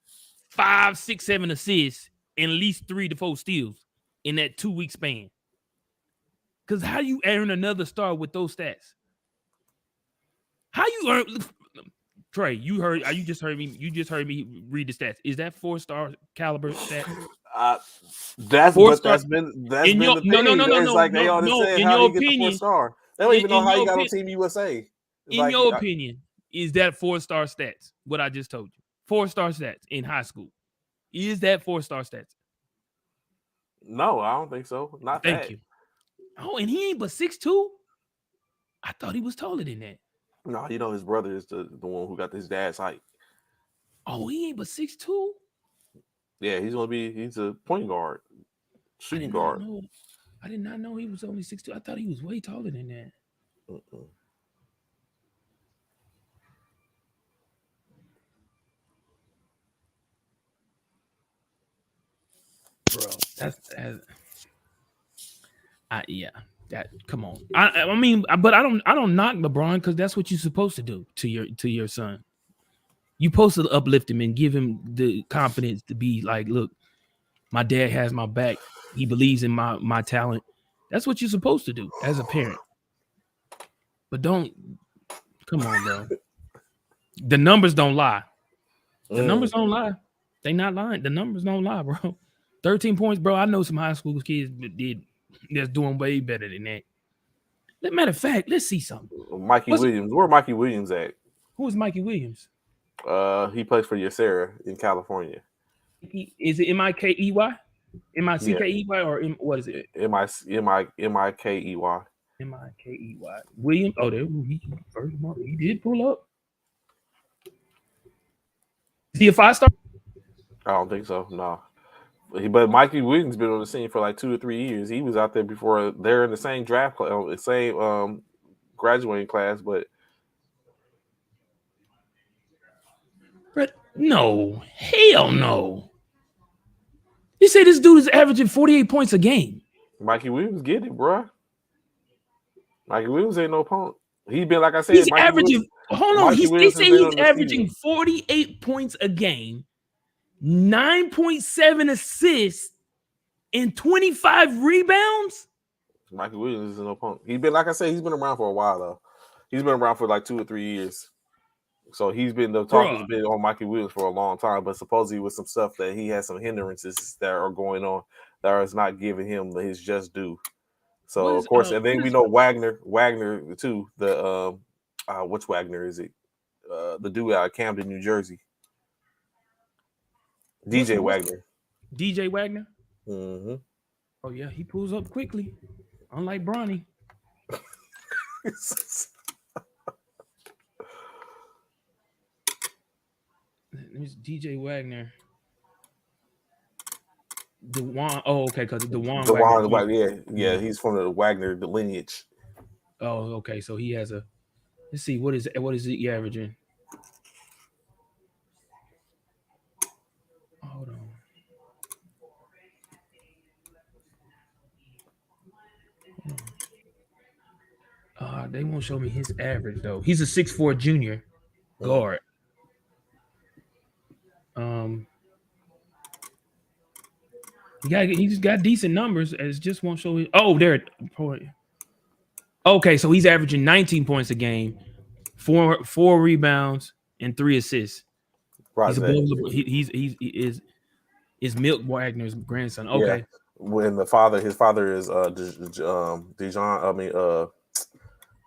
5, 6, 7 assists, and at least 3 to 4 steals in that 2-week span. Because how do you earn another star with those stats? How you earn? Trey, you just heard me read the stats. Is that 4-star caliber stat? That's been the thing. No. It's like they already said how he get the 4-star. They don't even know how he got on Team USA. In your opinion, is that 4-star stats? What I just told you, 4-star stats in high school. Is that 4-star stats? No, I don't think so. Thank you. Oh, and he ain't but 6'2". I thought he was taller than that. No, you know his brother is the one who got his dad's height. Oh, he ain't but 6'2". Yeah, he's a point guard, shooting guard. I did not know he was only 6'2". I thought he was way taller than that. Bro, come on. I mean, but I don't knock LeBron because that's what you're supposed to do to your son. You're supposed to uplift him and give him the confidence to be like, look, my dad has my back. He believes in my talent. That's what you're supposed to do as a parent. But come on, bro. The numbers don't lie. The numbers don't lie. They not lying. The numbers don't lie, bro. 13 points, bro. I know some high school kids that's doing way better than that. Matter of fact, let's see something. Williams. Where Mikey Williams at? Who is Mikey Williams? He plays for Yesera in California. Is it M-I-K-E-Y? M-I-C-K-E-Y or what is it? M-I-K-E-Y. M-I-K-E-Y. Williams. Oh, there he did pull up. Is he a 5-star? I don't think so. No. But Mikey Williams been on the scene for like 2 or 3 years. He was out there before. They're in the same draft class, same graduating class, but no, hell no. You say this dude is averaging 48 points a game. Mikey Williams get it, bro. Mikey Williams ain't no punk. He's been, like I said, he's averaging. Hold on, they say he's averaging 48 points a game, 9.7 assists, and 25 rebounds. Mikey Williams is no punk. He's been, like I said, he's been around for a while though. He's been around for like 2 or 3 years. So the talk has been on Mikey Williams for a long time, but supposedly with some stuff that he has some hindrances that are going on that is not giving him his just due. So of course, and then we know Wagner too. The which Wagner is it? The dude out of Camden, New Jersey. DJ Wagner. DJ Wagner. Mm-hmm. Oh yeah, he pulls up quickly, unlike Bronny. There's DJ Wagner. DeJuan. Oh, okay, because DeJuan Wagner. Yeah, he's from the Wagner lineage. Oh, okay. So he has a. Let's see, what is he averaging? Hold on. They won't show me his average though. He's a 6'4" junior guard. He just got decent numbers. It just won't show it. Oh, there. Okay, so he's averaging 19 points a game, four rebounds, and 3 assists. He's above. He is Milt Wagner's grandson. Okay. Yeah. When his father is DeJuan.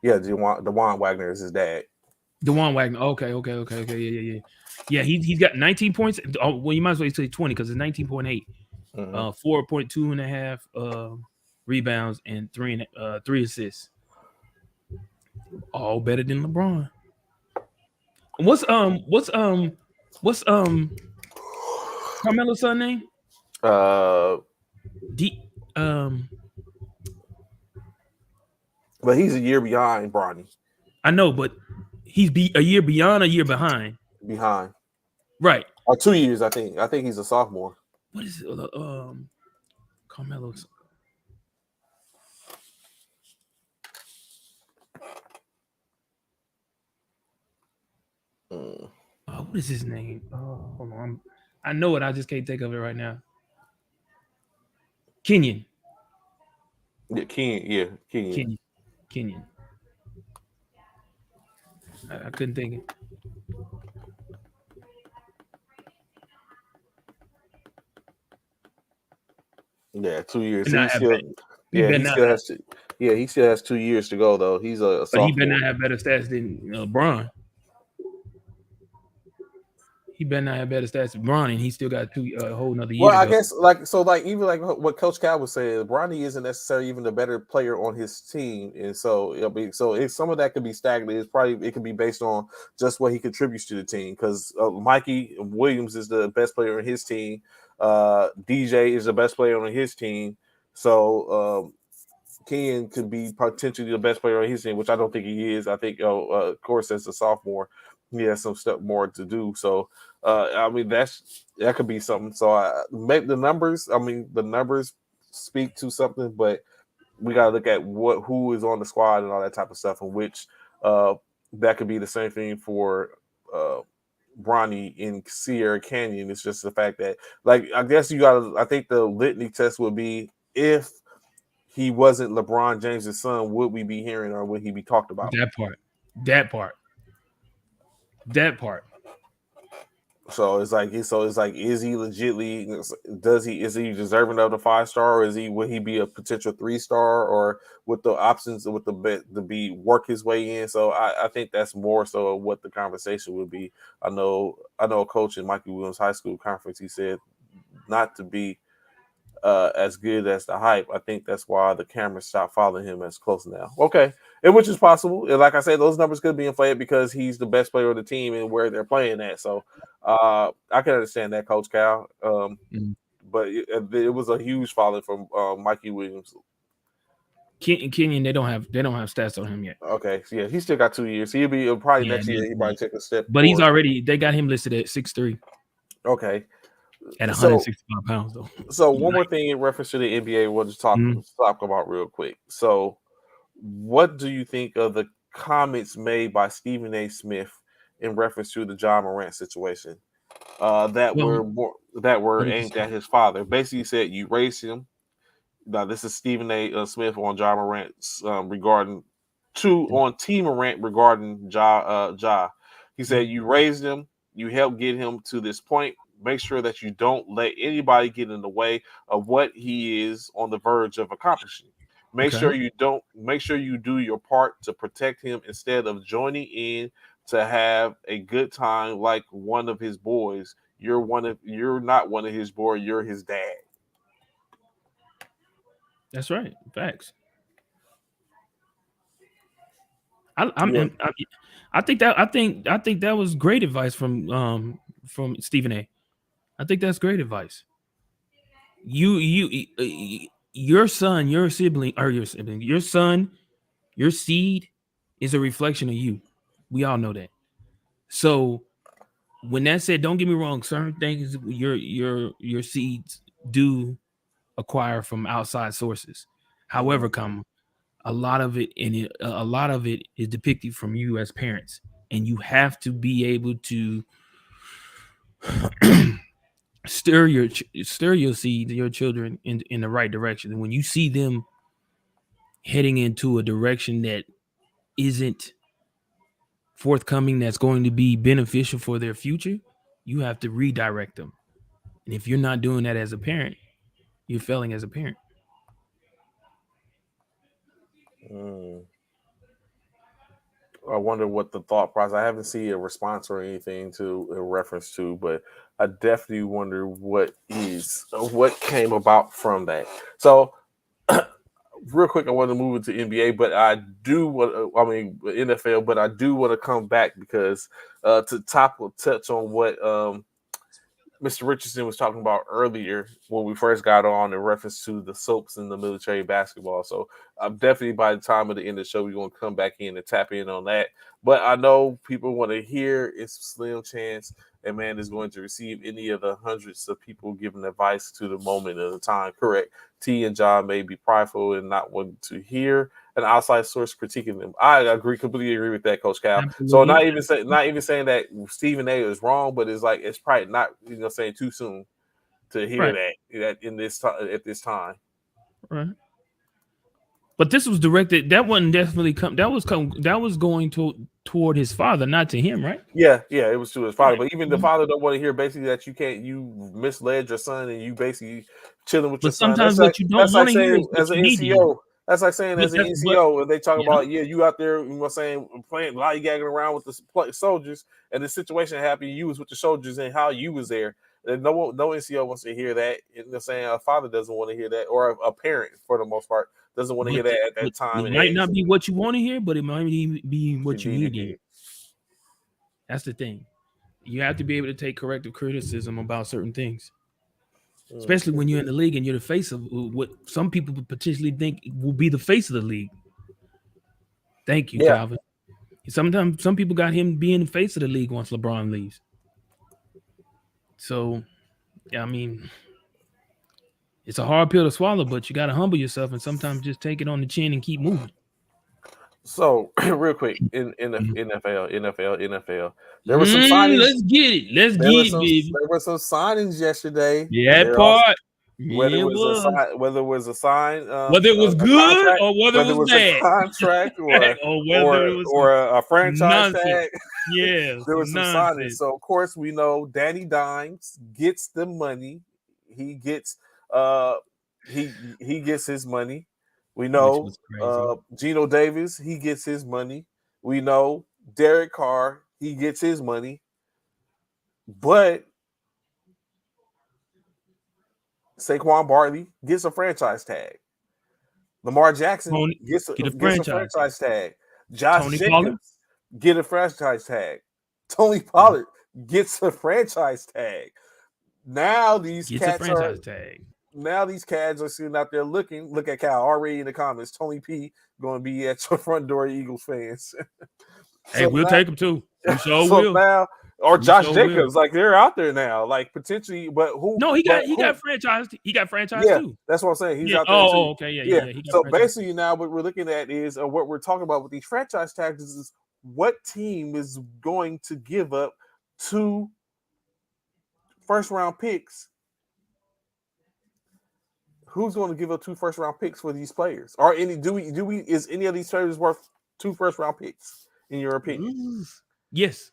DeJuan Wagner is his dad. DeJuan Wagner. Okay. Yeah. He's got 19 points. Oh, well, you might as well say 20 because it's 19.8. 4.2 and a half rebounds and 3 assists. All better than LeBron. What's Carmelo's son name? But he's a year behind Bronny. I know, but he's a year beyond, a year behind. Behind. Right. Or 2 years, I think. I think he's a sophomore. What is it? Carmelo's. What is his name? Hold on. I know it. I just can't think of it right now. Kenyon. Yeah, Kenyon. Kenyon. I couldn't think it. Yeah, 2 years. He still has 2 years to go though. He's a sophomore. But he better not have better stats than LeBron. He better not have better stats than Bronny, and he still got a whole nother year. Well, I guess even what Coach Cal was saying, Bronny isn't necessarily even the better player on his team, and so if some of that could be stagnant, it could be based on just what he contributes to the team. Because Mikey Williams is the best player on his team, DJ is the best player on his team, so Kenyon could be potentially the best player on his team, which I don't think he is. I think, of course, as a sophomore, he has some stuff more to do. So, I mean, that could be something. So, the numbers speak to something, but we got to look at who is on the squad and all that type of stuff, and which that could be the same thing for Bronny in Sierra Canyon. It's just the fact that, like, I guess I think the litany test would be if he wasn't LeBron James' son, would we be hearing or would he be talked about? That part. So it's like, is he legitly? Is he deserving of the 5-star, or would he be a potential 3-star, or with the options with the bet to be work his way in? So I think that's more so what the conversation would be. I know a coach in Mikey Williams High School conference, he said not to be as good as the hype. I think that's why the cameras stopped following him as close now. Okay, and which is possible. And like I said, those numbers could be inflated because he's the best player of the team and where they're playing at. So I can understand that, Coach Cal. But it was a huge following from Mikey Williams. Kenyon, they don't have stats on him yet. Okay, so yeah, he still got 2 years. He'll be probably next year. He might take a step. But forward. They got him listed at 6'3". Okay. At 165 pounds, though. So one more thing in reference to the NBA, we'll just talk about real quick. So, what do you think of the comments made by Stephen A. Smith in reference to the Ja Morant situation that were aimed at his father? Basically, said you raised him. Now, this is Stephen A. Smith on Ja Morant regarding T Morant regarding Ja. He said you raised him, you helped get him to this point. Make sure that you don't let anybody get in the way of what he is on the verge of accomplishing. Make sure you do your part to protect him instead of joining in to have a good time like one of his boys. You're not one of his boys, you're his dad. That's right. Facts. I think that was great advice from Stephen A. I think that's great advice. Your son, your sibling, your son, your seed is a reflection of you. We all know that. So when that said, don't get me wrong, certain things your seeds do acquire from outside sources. However, a lot of it is depicted from you as parents, and you have to be able to stir your seed, your children in the right direction. And when you see them heading into a direction that isn't forthcoming, that's going to be beneficial for their future, you have to redirect them. And if you're not doing that as a parent, you're failing as a parent. I wonder what the thought process. I haven't seen a response or anything to a reference to, but I definitely wonder what came about from that. So, real quick, I want to move into NBA, but NFL, but I do want to come back because to touch on what Mr. Richardson was talking about earlier when we first got on in reference to the soaps and the military basketball. So definitely by the time of the end of the show, we're going to come back in and tap in on that. But I know people want to hear it's a slim chance a man is going to receive any of the hundreds of people giving advice to the moment of the time. Correct. T and John may be prideful and not wanting to hear an outside source critiquing them. I completely agree with that, Coach Cal. Absolutely. So not even saying that Stephen A. is wrong, but it's like it's probably not saying too soon to hear that in this at this time. Right. But this was directed. That wasn't definitely that was going toward his father, not to him, right? Yeah, it was to his father. But even the father don't want to hear basically that you misled your son and you basically chilling with your son. Sometimes what you don't want to hear is as an NCO. That's like saying as an NCO, and they talk about you out there, playing lollygagging around with the soldiers, and the situation happened. You was with the soldiers and how you was there. And no NCO wants to hear that. They're saying a father doesn't want to hear that, or a parent for the most part doesn't want to hear that at that time. It might not be what you want to hear, but it might be what you need to hear. That's the thing. You have to be able to take corrective criticism about certain things. especially when you're in the league and you're the face of what some people would potentially think will be the face of the league. Thank you, Calvin. Sometimes some people got him being the face of the league once LeBron leaves. So, I mean, it's a hard pill to swallow, but you got to humble yourself and sometimes just take it on the chin and keep moving. So, real quick, in the NFL, there were some signings. Let's get it. Baby. There were some signings yesterday. Yeah, that part. Whether it was a sign, whether it was good or whether it was bad, a contract or a franchise tag. Yeah, there was some signings. So of course we know Danny Dimes gets the money. He gets he gets his money. We know Geno Davis, he gets his money. We know Derek Carr, he gets his money. But Saquon Barkley gets a franchise tag. Lamar Jackson gets a franchise tag. Josh Jacobs get a franchise tag. Tony Pollard gets a franchise tag. Now these cats are sitting out there looking. Look at Cal already in the comments. Tony P going to be at your front door, Eagles fans. Hey, we'll take him too. We sure will. Now, or Josh Jacobs, like they're out there now, like potentially. But who? No, he got franchised. He got franchised too. That's what I'm saying. He's out there too. Okay, yeah. So basically, now what we're looking at is what we're talking about with these franchise tags is what team is going to give up 2 first-round picks. Who's going to give up 2 first-round picks for these players? Or is any of these players worth 2 first-round picks in your opinion? Yes.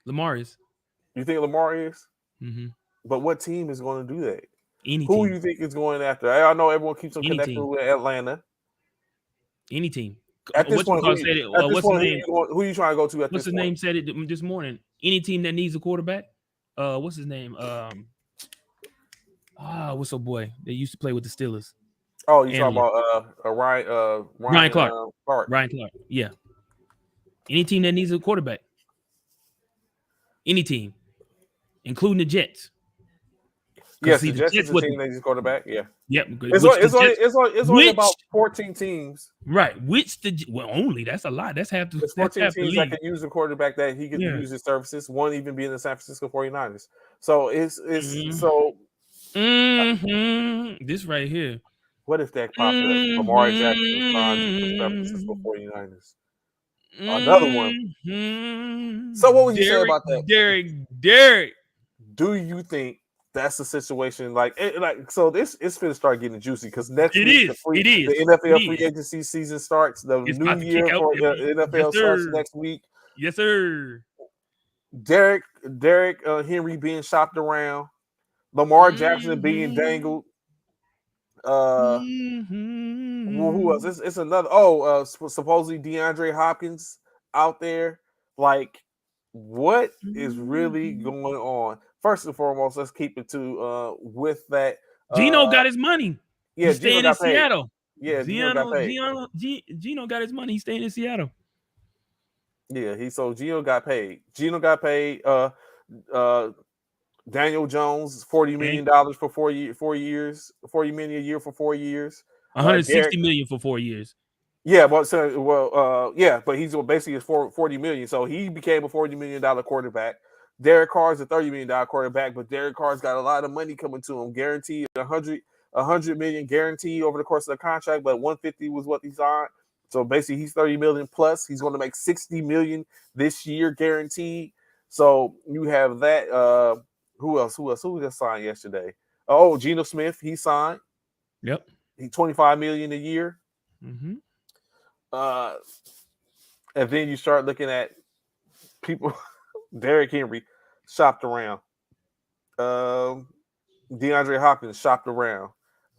Lamar is. You think Lamar is? Mm-hmm. But what team is going to do that? Any Who team. you think is going after? I know everyone keeps on connecting with Atlanta. Any team. At this point, who are you trying to go to at this point? What's his name said it this morning? Any team that needs a quarterback. What's his name? What's the boy that used to play with the Steelers? Oh, you talking about Ryan Clark. Ryan Clark. Yeah. Any team that needs a quarterback. Any team, including the Jets. Yes, the Jets is a team that needs a quarterback. Yeah. Yep. It's only about 14 teams. Right. Only that's a lot. That's half the. There's 14 teams that can use a quarterback that he can use his services. One even being the San Francisco 49ers. So it's so. This right here. What if that popped up? Lamar Jackson signed to the San Francisco 49ers. Another one. So what would you say about that? Derek. Do you think that's the situation? So this is going to start getting juicy because next week the NFL free agency season starts. The new year for the NFL starts next week. Yes, sir. Derek Henry being shopped around. Lamar Jackson being dangled. Who else? It's another. Supposedly DeAndre Hopkins out there. Like, what is really going on? First and foremost, let's keep it to with that. Geno got his money. Yeah, he's staying in Seattle. Yeah, Geno got his money. He's staying in Seattle. Yeah, Geno got paid. Daniel Jones, $40 million for 4 years, $40 million a year for 4 years. $160 million for 4 years. Yeah, but but he's basically $40 million. So he became a $40 million quarterback. Derek Carr's a $30 million quarterback, but Derek Carr's got a lot of money coming to him, guaranteed $100 million guaranteed over the course of the contract, but 150 was what he signed. So basically, he's $30 million plus. He's going to make $60 million this year guaranteed. So you have that. Who else? Who just signed yesterday? Oh, Geno Smith. He signed. Yep. He $25 million a year. Mm-hmm. And then you start looking at people. Derrick Henry shopped around. DeAndre Hopkins shopped around.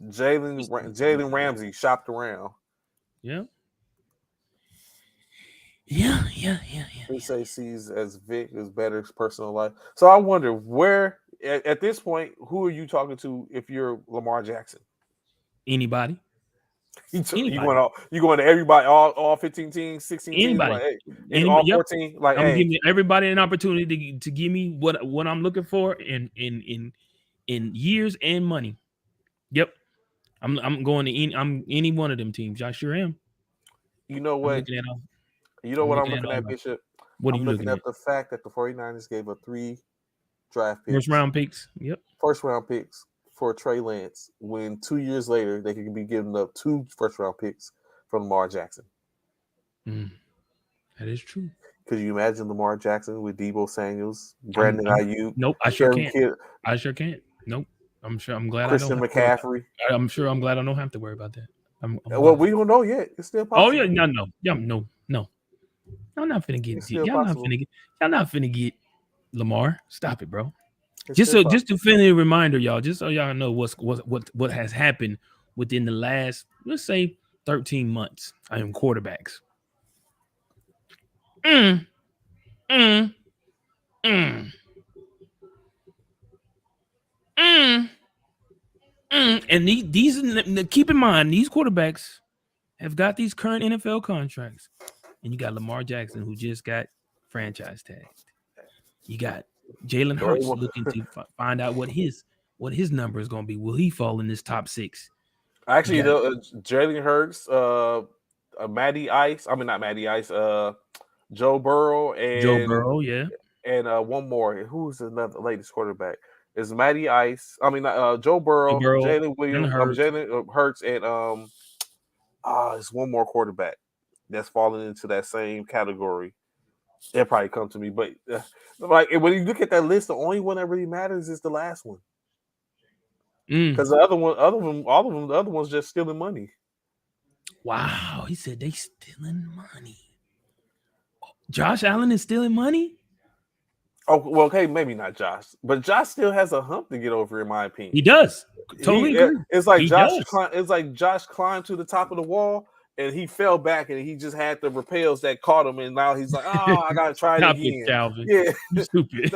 Jalen Ramsey shopped around. Yeah. He sees as Vic is better personal life. So I wonder where at this point, who are you talking to if you're Lamar Jackson? Anybody. You going to everybody, all 15 teams, 16 anybody. Teams, all 14. I'm giving everybody an opportunity to give me what I'm looking for in in years and money. Yep. I'm going to any one of them teams. I sure am. You know I'm what? looking at all. You know what I'm looking looking at at, Bishop? What are I'm you looking at? the fact that the 49ers gave up 3 draft picks. First round picks. Yep. First round picks for Trey Lance when 2 years later they could be giving up 2 first round picks from Lamar Jackson. That is true. Could you imagine Lamar Jackson with Deebo Samuels, Brandon Ayuk? Nope, I sure can't. I sure can't. Nope. I'm glad Christian McCaffrey. I'm sure I'm glad I don't have to worry about that. Well, we don't know yet. It's still possible. Oh yeah, no. Y'all not finna get y'all not finna get Lamar. Stop it, bro. Just to friendly reminder, y'all, just so y'all know what has happened within the last, let's say, 13 months. I am quarterbacks. And these keep in mind, these quarterbacks have got these current NFL contracts, and you got Lamar Jackson who just got franchise tagged. You got Jalen Hurts looking to find out what his number is going to be. Will he fall in this top 6? Actually, Jalen Hurts, Matty Ice. I mean, not Matty Ice. Joe Burrow yeah, and one more. Who's the latest quarterback? It's Matty Ice. I mean, Joe Burrow, Jalen Williams, Jalen Hurts, and it's one more quarterback that's falling into that same category. They'll probably come to me, but like when you look at that list, the only one that really matters is the last one, because the other ones just stealing money. Wow, he said they stealing money. Josh Allen is stealing money? Oh, well, okay, maybe not Josh, but Josh still has a hump to get over, in my opinion. He does. Totally agree. It's like Josh climbed to the top of the wall and he fell back and he just had the rappels that caught him, and now he's like, oh, I gotta try it again. Calvin. Yeah, you stupid.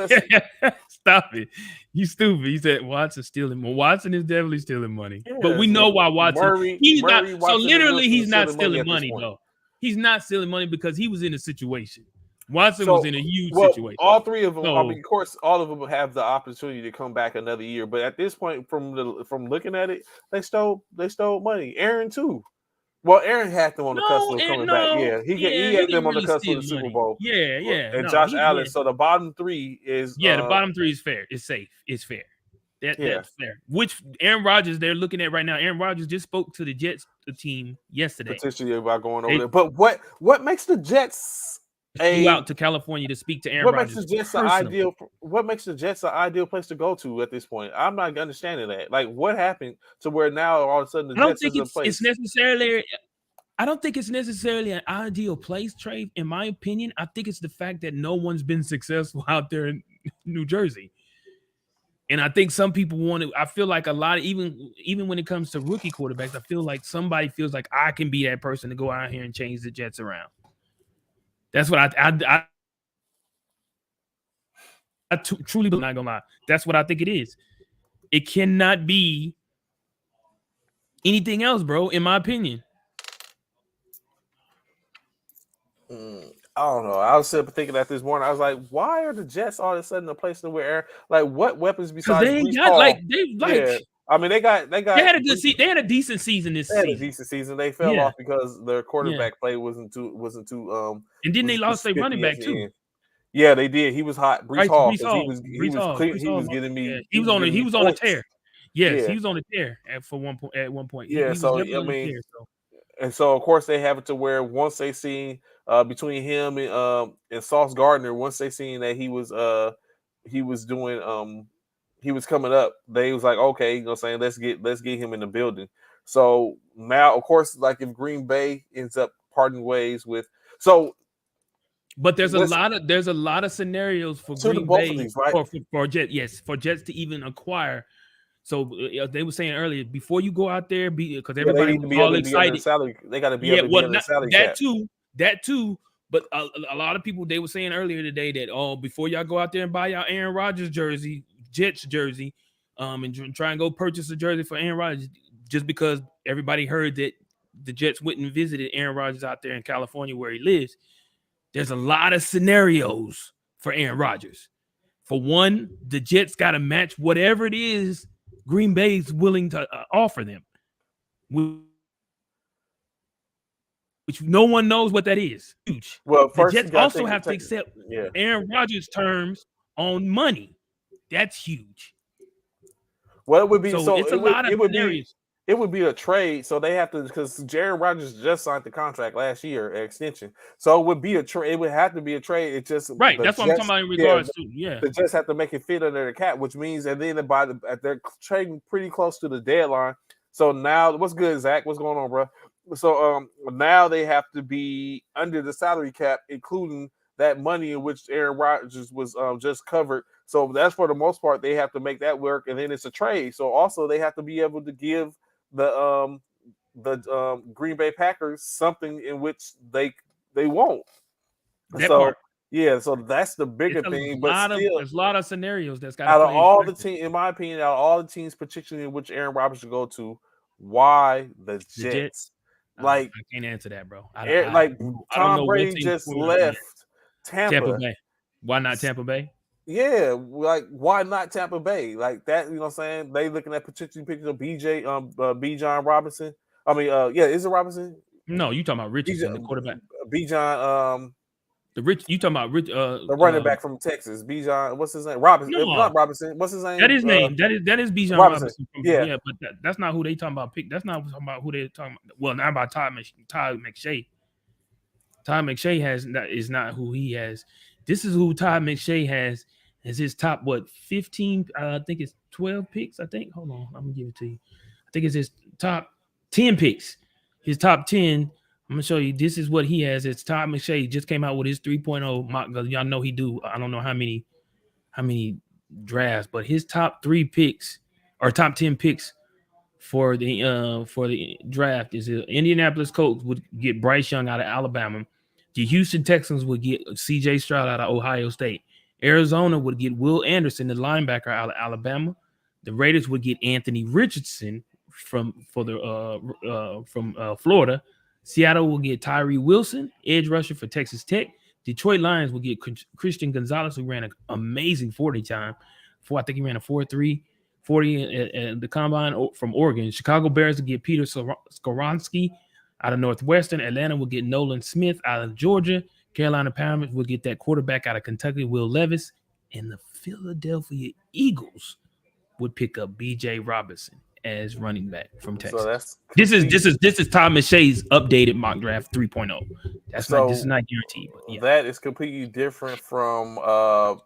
Stop it. You stupid. He said Watson stealing money. Watson is definitely stealing money, but we know why Watson. He's not stealing money though. He's not stealing money because he was in a situation. Watson was in a huge situation. All 3 of them. I mean, of course, all of them have the opportunity to come back another year. But at this point, from looking at it, they stole money. Aaron too. Well, Aaron had them on the cusp of coming back. Yeah, he had them on the cusp of the Super Bowl. Yeah. And Josh Allen. So the bottom 3 is the bottom 3 is fair. It's safe. It's fair. That's fair. Which Aaron Rodgers they're looking at right now. Aaron Rodgers just spoke to the Jets team yesterday. Potentially about going over there. But what makes the Jets flew out to California to speak to Aaron Rodgers? What makes the Jets an ideal place to go to at this point? I'm not understanding that. Like, what happened to where now all of a sudden the Jets is a place? I don't think it's necessarily an ideal place, Trey. In my opinion, I think it's the fact that no one's been successful out there in New Jersey. And I think some people want to. I feel like a lot of even when it comes to rookie quarterbacks, I feel like somebody feels like I can be that person to go out here and change the Jets around. That's what I truly believe. Not gonna lie, that's what I think it is. It cannot be anything else, bro. In my opinion. I don't know. I was thinking that this morning. I was like, why are the Jets all of a sudden a place to where, like, what weapons besides they Breece got Hall? I mean, they had a good season. They had a decent season this season. They had a decent season. They fell off because their quarterback play wasn't too. And then they lost their running back too. Yeah, they did. He was hot. Breece Hall. He was getting me. He was on a tear. Yes, he was on a tear at one point. Yeah, and so of course they have it to where once they seen between him and Sauce Gardner, once they seen that he was coming up, they was like, okay, you know what I'm saying, let's get him in the building. So now, of course, like if Green Bay ends up parting ways with but there's a lot of scenarios for Green Bay these, right? for Jets to even acquire. So they were saying earlier, before you go out there, because everybody was all excited. They got to be able to be on the salary cap. That too. But a lot of people, they were saying earlier today that before y'all go out there and buy y'all Aaron Rodgers jersey, Jets jersey, and try and go purchase a jersey for Aaron Rodgers, just because everybody heard that the Jets went and visited Aaron Rodgers out there in California where he lives. There's a lot of scenarios for Aaron Rodgers. For one, the Jets got to match whatever it is Green Bay's willing to offer them, which no one knows what that is. Huge. Well, The first Jets also have to accept yeah. Aaron Rodgers' terms on money. That's huge. Well, it would be so it's a lot of scenarios. It would be a trade, so they have to, because Aaron Rodgers just signed the contract last year, extension. So it would be a trade. It would have to be a trade. It just right. That's what I'm talking about in regards to. Yeah, the Jets have to make it fit under the cap, which means, and then they're trading pretty close to the deadline. So now, what's good, Zach? What's going on, bro? So now they have to be under the salary cap, including that money in which Aaron Rodgers was just covered. So that's, for the most part, they have to make that work, and then it's a trade. So also they have to be able to give the Green Bay Packers something in which they won't. That part. Yeah, so that's the bigger thing. But still, there's a lot of scenarios that's got out of all the teams, in my opinion, out of all the teams, particularly in which Aaron Rodgers should go to, why the Jets? Like, I can't answer that, bro. Tom Brady just left Tampa Bay. Why not Tampa Bay? Yeah, like, why not Tampa Bay? Like that, you know what I'm saying? They looking at potentially picking up Bijan Robinson. I mean, is it Robinson? No, you talking about Richardson, the quarterback. Bijan, you talking about the running back from Texas. Bijan, what's his name? Robinson. No. Not Robinson. What's his name? That is name. That is Bijan Robinson. Yeah, but that's not who they talking about. That's not talking about who they talking about. Well, not about Todd McShay. Todd McShay is not who he has. This is who Todd McShay has as his top 15. I think it's 12 picks. I think. Hold on, I'm gonna give it to you. I think it's his top 10 picks. His top 10. I'm gonna show you. This is what he has. It's Todd McShay just came out with his 3.0 mock. Y'all know he do. I don't know how many drafts, but his top 3 picks or top 10 picks for the draft is Indianapolis Colts would get Bryce Young out of Alabama. The Houston Texans would get C.J. Stroud out of Ohio State. Arizona would get Will Anderson, the linebacker, out of Alabama. The Raiders would get Anthony Richardson from Florida. Seattle will get Tyree Wilson, edge rusher for Texas Tech. Detroit Lions will get Christian Gonzalez, who ran an amazing 40 time. I think he ran a 4.3 40 at the combine from Oregon. Chicago Bears will get Peter Skoronski out of Northwestern. Atlanta will get Nolan Smith out of Georgia. Carolina Panthers will get that quarterback out of Kentucky, Will Levis. And the Philadelphia Eagles would pick up B.J. Robinson as running back from Texas. So this is Todd McShay's updated mock draft 3.0. This is not guaranteed. But yeah. That is completely different from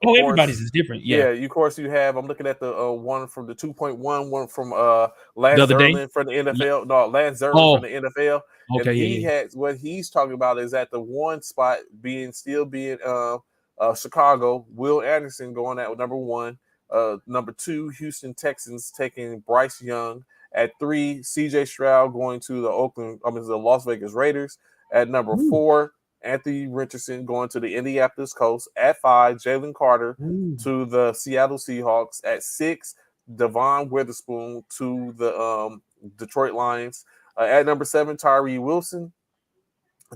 everybody's is different. Yeah. Of course you have. I'm looking at the one from the 2.1, one from Lance Zerlin from the NFL. No, Lance Zerlin from the NFL. Okay, and he has what he's talking about is at the one spot being Chicago, Will Anderson going at number 1. Number 2, Houston Texans taking Bryce Young. At 3, C.J. Stroud going to the Las Vegas Raiders. At number 4, Anthony Richardson going to the Indianapolis Colts. At 5, Jalen Carter to the Seattle Seahawks. At 6, Devon Witherspoon to the Detroit Lions. At number 7, Tyree Wilson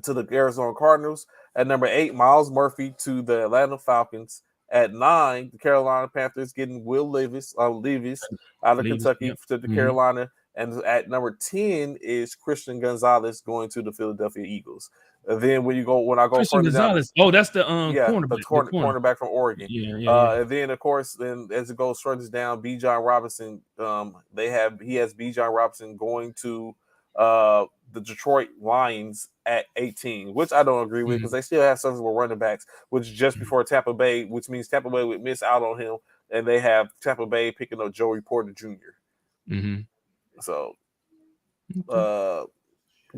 to the Arizona Cardinals. At number 8, Miles Murphy to the Atlanta Falcons. At 9, the Carolina Panthers getting Will Levis out of Kentucky to the Carolina. And at number 10 is Christian Gonzalez going to the Philadelphia Eagles. And then when I go Christian further Gonzalez. down, that's the cornerback from Oregon. And then of course, as it goes further down, Bijan Robinson. He has Bijan Robinson going to the Detroit Lions at 18, which I don't agree with because they still have serviceable running backs, which just before Tampa Bay, which means Tampa Bay would miss out on him, and they have Tampa Bay picking up Joey Porter Jr. So, but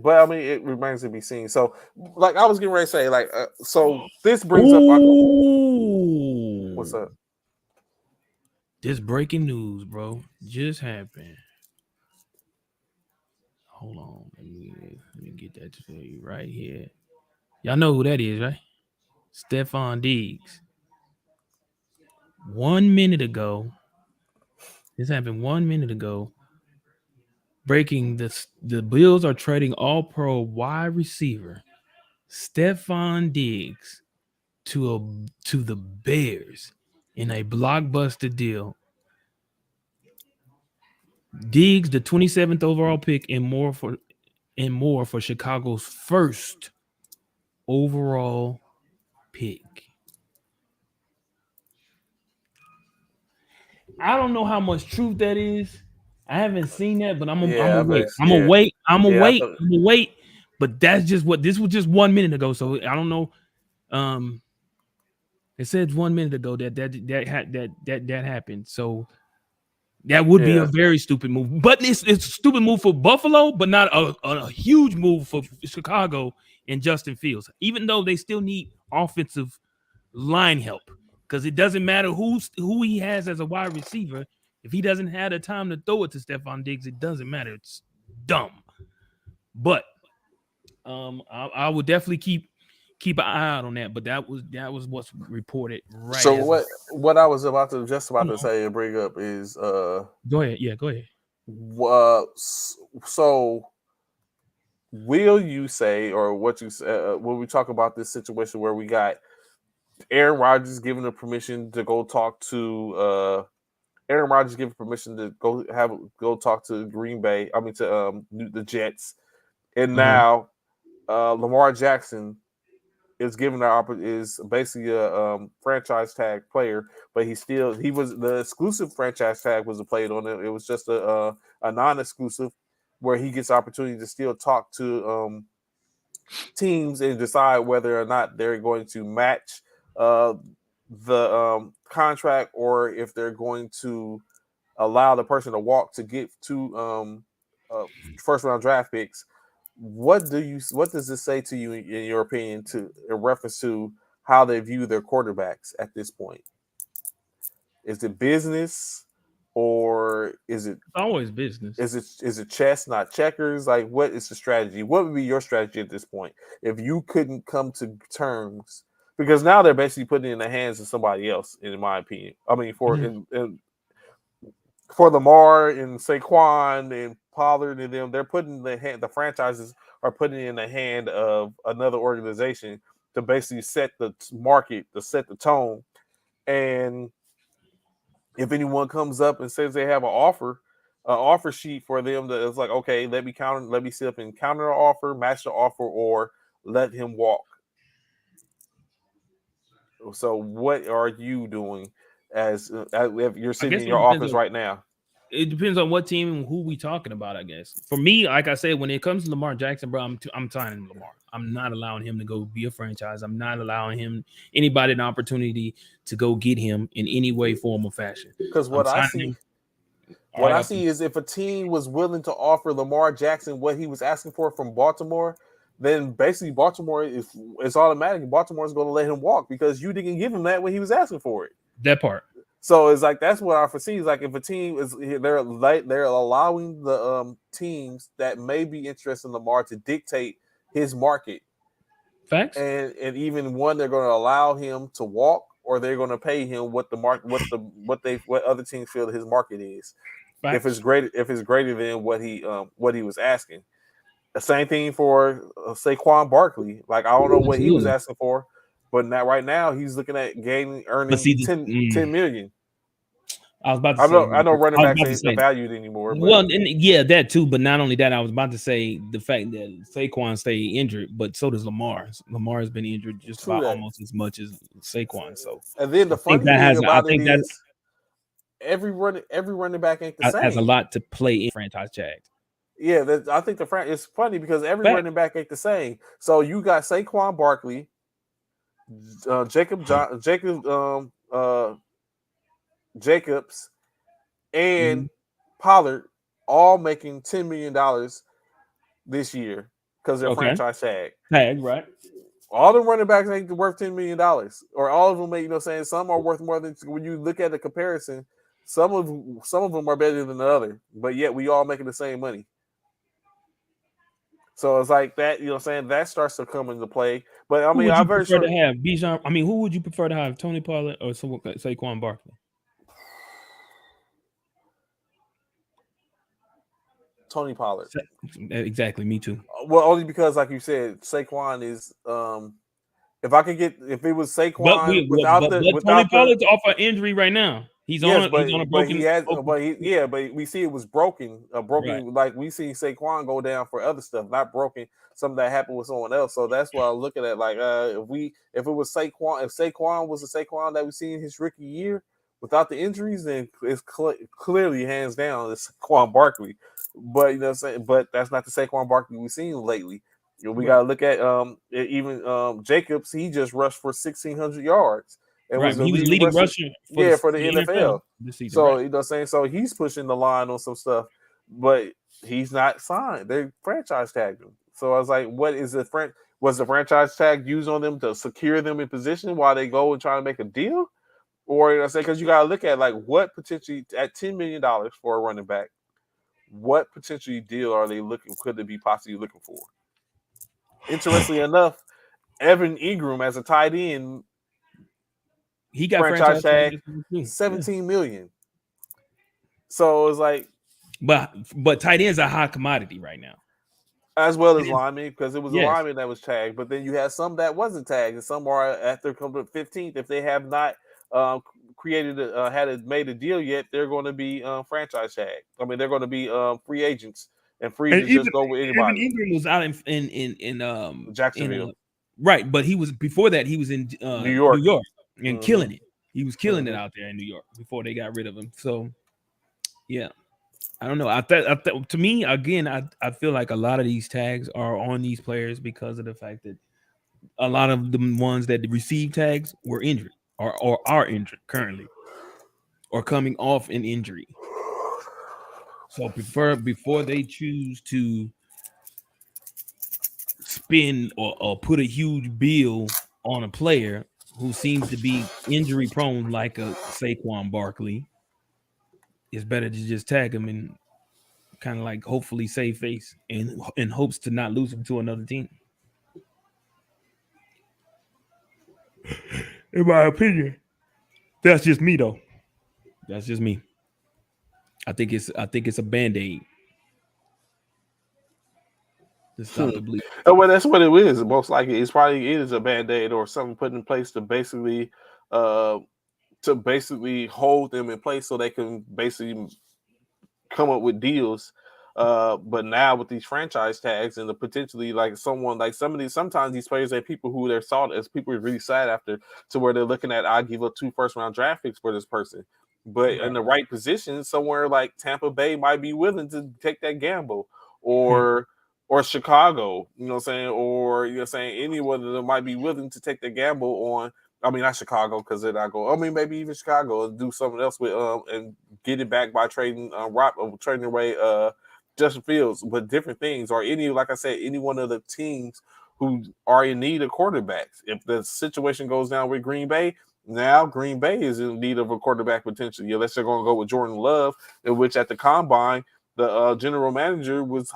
I mean, it remains to be seen. So, like I was getting ready to say, so this brings up what's up? This breaking news, bro, just happened. Hold on, let me get that to you right here. Y'all know who that is, right? Stephon Diggs. 1 minute ago, this happened 1 minute ago. Breaking the Bills are trading All-Pro wide receiver Stephon Diggs to the Bears in a blockbuster deal. Diggs, the 27th overall pick, and more for Chicago's first overall pick. I don't know how much truth that is. I haven't seen that, but I'm gonna wait. I'm gonna wait. But that's just what this was just 1 minute ago. So I don't know. It said 1 minute ago that happened. So that would be a very stupid move. But it's a stupid move for Buffalo, but not a huge move for Chicago and Justin Fields. Even though they still need offensive line help, because it doesn't matter who he has as a wide receiver. If he doesn't have the time to throw it to Stephon Diggs, it doesn't matter. It's dumb. But I would definitely keep an eye out on that. But that was what's reported right. So what I was about to say and bring up is go ahead. Yeah, go ahead. So will you say, or what you say when we talk about this situation where we got Aaron Rodgers giving the permission to go talk to Aaron Rodgers giving permission to go talk to Green Bay, to the Jets, and now Lamar Jackson is given is basically a franchise tag player, but he was the exclusive franchise tag was played on it. It was just a non-exclusive where he gets opportunity to still talk to teams and decide whether or not they're going to match the contract, or if they're going to allow the person to walk to get two first round draft picks. What does this say to you, in your opinion, in reference to how they view their quarterbacks at this point? Is it business, or is it always business? Is it chess, not checkers? Like, what is the strategy? What would be your strategy at this point if you couldn't come to terms? Because now they're basically putting it in the hands of somebody else, in my opinion. I mean, for Lamar and Saquon and Pollard and them, they're putting the franchises are putting it in the hand of another organization to basically set the market, to set the tone. And if anyone comes up and says they have an offer sheet for them, that it's like, okay, let me sit up and counter an offer, match the offer, or let him walk. So what are you doing as if you're sitting in your office right now? It depends on what team and who we talking about, I guess. For me, like I said, when it comes to Lamar Jackson, bro, I'm signing Lamar. I'm not allowing him to go be a franchise. I'm not allowing anybody an opportunity to go get him in any way, form, or fashion. Because what I see is if a team was willing to offer Lamar Jackson what he was asking for from Baltimore, then basically Baltimore it's automatic. Baltimore is going to let him walk because you didn't give him that when he was asking for it. That part. So it's like that's what I foresee. Is like if a team they're allowing the teams that may be interested in Lamar to dictate his market. Facts. And even one, they're going to allow him to walk, or they're going to pay him what other teams feel that his market is. Facts. If it's greater than what he was asking. The same thing for Saquon Barkley. Like, I don't know what he was asking for. But right now he's looking at earning 10 million. I was about to say, I know running backs ain't valued anymore. Well, and that too. But not only that, I was about to say the fact that Saquon stayed injured, but so does Lamar. Lamar has been injured just about almost as much as Saquon. So, and then the funny thing about it is every running back ain't the same. Has a lot to play in franchise tags. Yeah, I think it's funny because every running back ain't the same. So you got Saquon Barkley, Jacobs, and Pollard all making $10 million this year because they're franchise tag. Right. All the running backs ain't worth $10 million, or all of them make, some are worth more than, when you look at the comparison, some of them are better than the other, but yet we all making the same money. So it's like that, that starts to come into play. But I mean, I'm very sure to have Bijan. I mean, who would you prefer to have, Tony Pollard or Saquon Barkley? Tony Pollard. Exactly, me too. Well, only because, like you said, Saquon is If I could get, if it was Saquon without Tony Pollard's off an injury right now. He's on a broken. But we see it was broken, Right. like we see Saquon go down for other stuff, not broken. Something that happened with someone else. So that's why I'm looking at like if it was Saquon, if Saquon was the Saquon that we see in his rookie year without the injuries, then it's clearly hands down it's Saquon Barkley. But you know what I'm saying, but that's not the Saquon Barkley we've seen lately. You know, we gotta look at even Jacobs. He just rushed for 1,600 yards. He was leading rusher for the NFL. This season, so you know what I'm saying. So he's pushing the line on some stuff, but he's not signed. They franchise tagged him. So I was like, what is the was the franchise tag used on them to secure them in position while they go and try to make a deal? Or you know, because you gotta look at like what potentially at $10 million for a running back, what potentially deal are they could they be possibly looking for? Interestingly enough, Evan Ingram as a tight end, he got franchise tag $17 million. So it's like, but tight ends are a hot commodity right now, as well as linemen, because it was a lineman that was tagged. But then you have some that wasn't tagged, and some are after come to 15th. If they have not made a deal yet, they're going to be franchise tagged. I mean, they're going to be free agents. And free to just go with anybody. Evan Ingram was out in Jacksonville, right? But he was before that. He was in New York, and killing it. He was killing it out there in New York before they got rid of him. So, yeah, I don't know. To me, again, I feel like a lot of these tags are on these players because of the fact that a lot of the ones that receive tags were injured or are injured currently or coming off an injury. So before they choose to spend or put a huge bill on a player who seems to be injury prone, like a Saquon Barkley, it's better to just tag him and kind of like hopefully save face and in hopes to not lose him to another team. In my opinion, that's just me though. That's just me. I think it's a Band-Aid to stop the bleed. Well, that's what it is. Most likely, it is a Band-Aid or something put in place to basically hold them in place so they can basically come up with deals. But now with these franchise tags and the potentially like someone like sometimes these players are people who they're sought as people are really sad after to where they're looking at, I give up 2 first-round draft picks for this person. But in the right position, somewhere like Tampa Bay might be willing to take that gamble, or Chicago, you know what I'm saying, or you know what I'm saying, anyone of them might be willing to take the gamble on. I mean, not Chicago because they're not going. I mean, maybe even Chicago and do something else with and get it back by trading trading away Justin Fields, but different things, or like I said, any one of the teams who are in need of quarterbacks. If the situation goes down with Green Bay. Now Green Bay is in need of a quarterback potentially. Unless they're going to go with Jordan Love, in which at the combine, the general manager was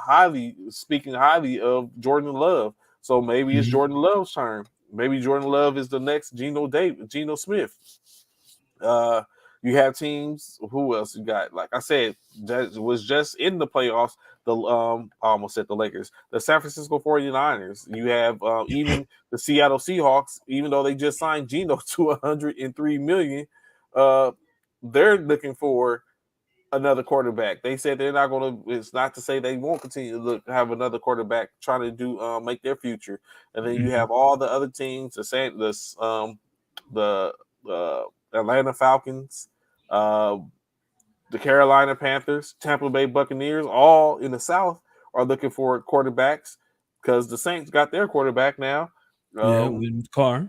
speaking highly of Jordan Love. So maybe it's Jordan Love's turn. Maybe Jordan Love is the next Geno Smith. You have teams. Who else you got? Like I said, that was just in the playoffs. I almost said the Lakers. The San Francisco 49ers. You have even the Seattle Seahawks, even though they just signed Geno to $103 million, they're looking for another quarterback. They said they're not going to. It's not to say they won't continue to have another quarterback trying to do make their future. And then you have all the other teams, the Atlanta Falcons, the Carolina Panthers, Tampa Bay Buccaneers, all in the South are looking for quarterbacks because the Saints got their quarterback now. With Carr.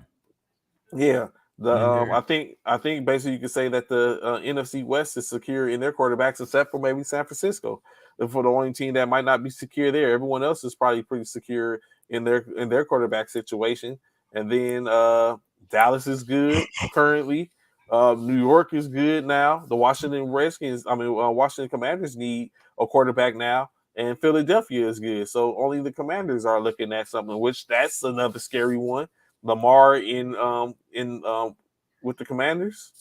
Yeah. I think basically you could say that the NFC West is secure in their quarterbacks, except for maybe San Francisco. For the only team that might not be secure there, everyone else is probably pretty secure in their quarterback situation. And then Dallas is good currently. New York is good now. The Washington Commanders need a quarterback now, and Philadelphia is good. So only the Commanders are looking at something, which that's another scary one. Lamar with the Commanders.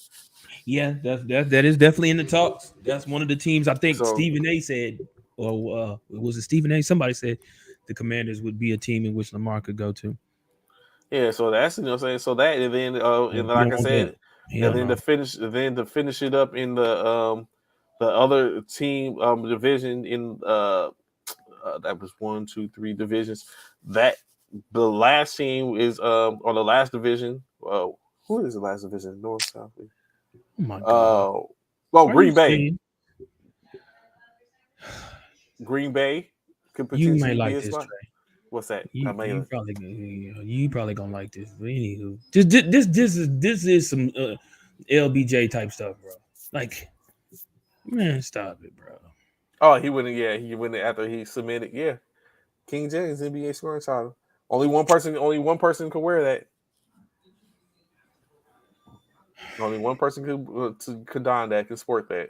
Yeah, that is definitely in the talks. That's one of the teams I think Stephen A said, or was it Stephen A? Somebody said the Commanders would be a team in which Lamar could go to. Yeah, so that's so that and then and like I said, and then to finish it up in the other team division in that was 1, 2, 3 divisions. That the last team is or the last division. Who is the last division? North, South. Oh my God. Well, Green Bay. Green Bay could potentially you might like be this, spot. Trey. What's that? You probably gonna like this. But anywho, this is some LBJ type stuff, bro. Like, man, stop it, bro. Oh, he wouldn't. Yeah, he wouldn't after he submitted. Yeah, King James NBA scoring title. Only one person could wear that. Only one person could don that, could sport that.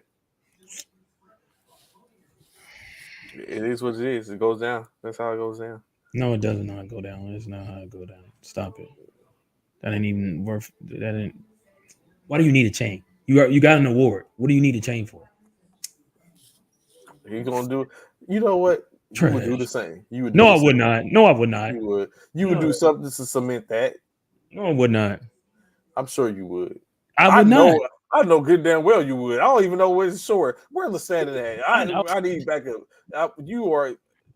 It is what it is. It goes down. That's how it goes down. No, it does not go down. That's not how it go down. Stop it. That ain't even worth. That ain't. Why do you need a chain? You got an award. What do you need a chain for? He's gonna do. You know what? Trash. You would do the same. You would. No, I would not. No, I would not. You would. You would do something to cement that. No, I would not. I'm sure you would. I would not. I know good damn well you would. I don't even know where it's short. Where's the standing at? I need backup.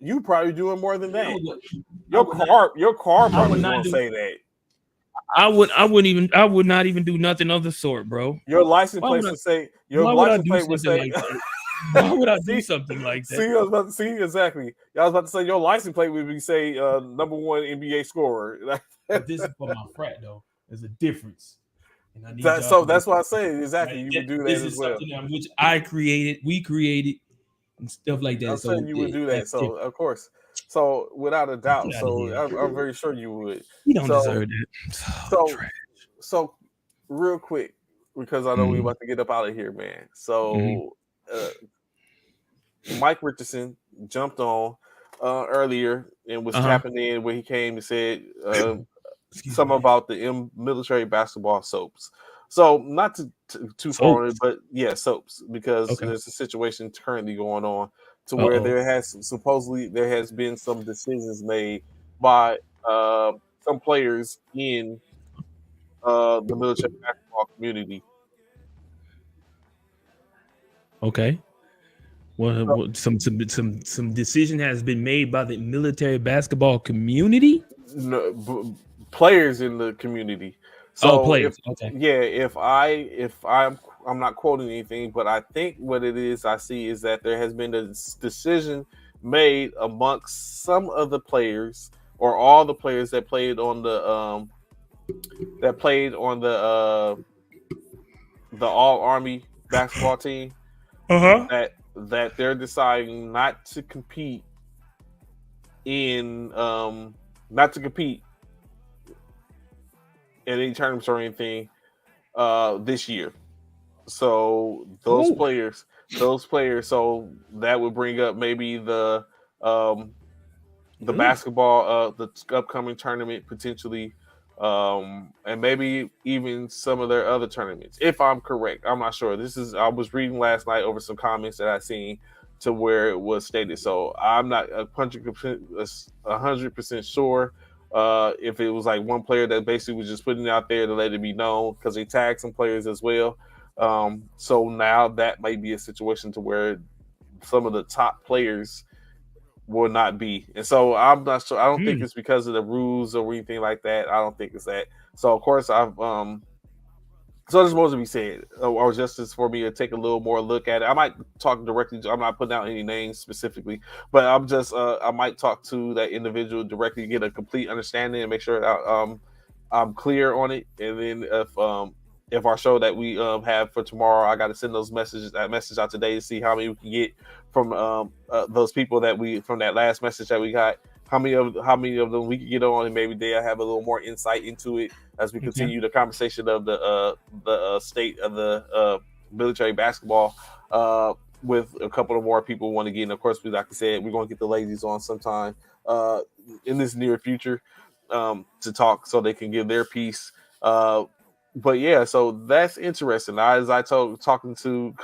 You probably doing more than that. Your car probably gonna say that. I would not even do nothing of the sort, bro. Your license plate would say. Your license plate would say. Like why would I do something like that? See, I was about to see exactly. I was about to say your license plate would be say number 1 NBA scorer. This is for my frat though. There's a difference. And that's why I say exactly. You would do that as well. Which we created, and stuff like that. I'm saying you would do that. So different. Of course. So without a doubt. So I'm very sure you would. You don't deserve that. So real quick, because I know we're about to get up out of here, man. So Mike Richardson jumped on earlier and was tapping in when he came and said something about the military basketball soaps. So not too far on it, but yeah, soaps, because there's a situation currently going on to where there has been some decisions made by some players in the military basketball community. Okay. Well, some decision has been made by the military basketball community. No, players in the community. So players. I'm not quoting anything, but I think what it is I see is that there has been a decision made amongst some of the players or all the players that played on the All Army basketball team. That they're deciding not to compete in any tournaments or anything this year. So those players, so that would bring up maybe the basketball, the upcoming tournament potentially, and maybe even some of their other tournaments, if I'm correct. I'm not sure. I was reading last night over some comments that I seen to where it was stated. So I'm not 100% sure if it was like one player that basically was just putting it out there to let it be known, because they tagged some players as well. So now that might be a situation to where some of the top players will not be. And so I'm not sure. I don't think it's because of the rules or anything like that. I don't think it's that. So of course so there's more to be said, or just for me to take a little more look at it. I might talk directly. I'm not putting out any names specifically, but I'm just I might talk to that individual directly, get a complete understanding, and make sure that I'm clear on it. And then if our show that we have for tomorrow, I got to send that message out today to see how many we can get from those people from that last message that we got. How many of them we can get on, and maybe they'll have a little more insight into it as we continue the conversation of the state of the military basketball with a couple of more people want to get in. Of course, like I said, we're going to get the ladies on sometime in this near future to talk so they can give their piece. But yeah, so that's interesting. As I commenting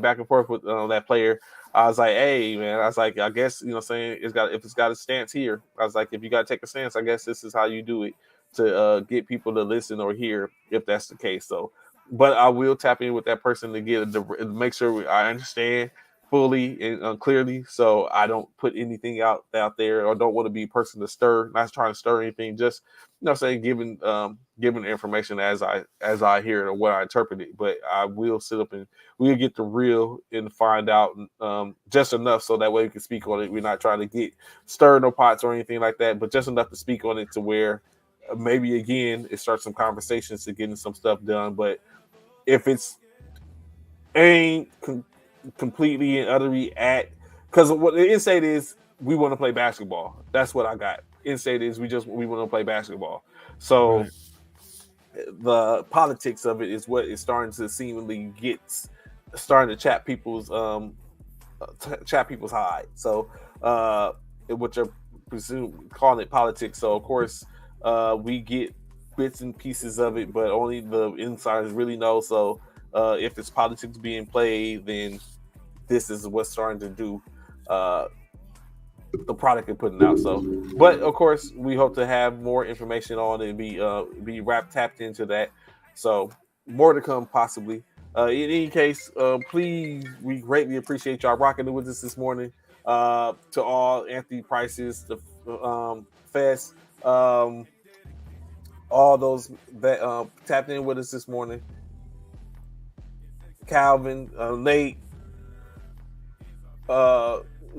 back and forth with that player, I was like, hey man, I was like, I guess, if it's got a stance here, I was like, if you got to take a stance, I guess this is how you do it. to get people to listen or hear if that's the case. So, but I will tap in with that person to make sure I understand fully and clearly, so I don't put anything out there, or don't want to be a person to stir, not trying to stir anything, just saying giving information as I hear it or what I interpret it. But I will sit up and we'll get the real and find out just enough so that way we can speak on it. We're not trying to get stir no pots or anything like that, but just enough to speak on it to where maybe again it starts some conversations to getting some stuff done. But if it's ain't completely and utterly at, because what the insight is, we want to play basketball. That's what I got. Insight is we want to play basketball. So right. The politics of it is what is starting to seemingly starting to chap people's hide. So what you're calling it politics. So of course we get bits and pieces of it, but only the insiders really know. So if it's politics being played, then this is what's starting to do the product they're putting out. So, but of course, we hope to have more information on it and be tapped into that. So, more to come possibly. In any case, please, we greatly appreciate y'all rocking it with us this morning. To all Anthony Prices, the Fest, all those that tapped in with us this morning. Calvin, Nate,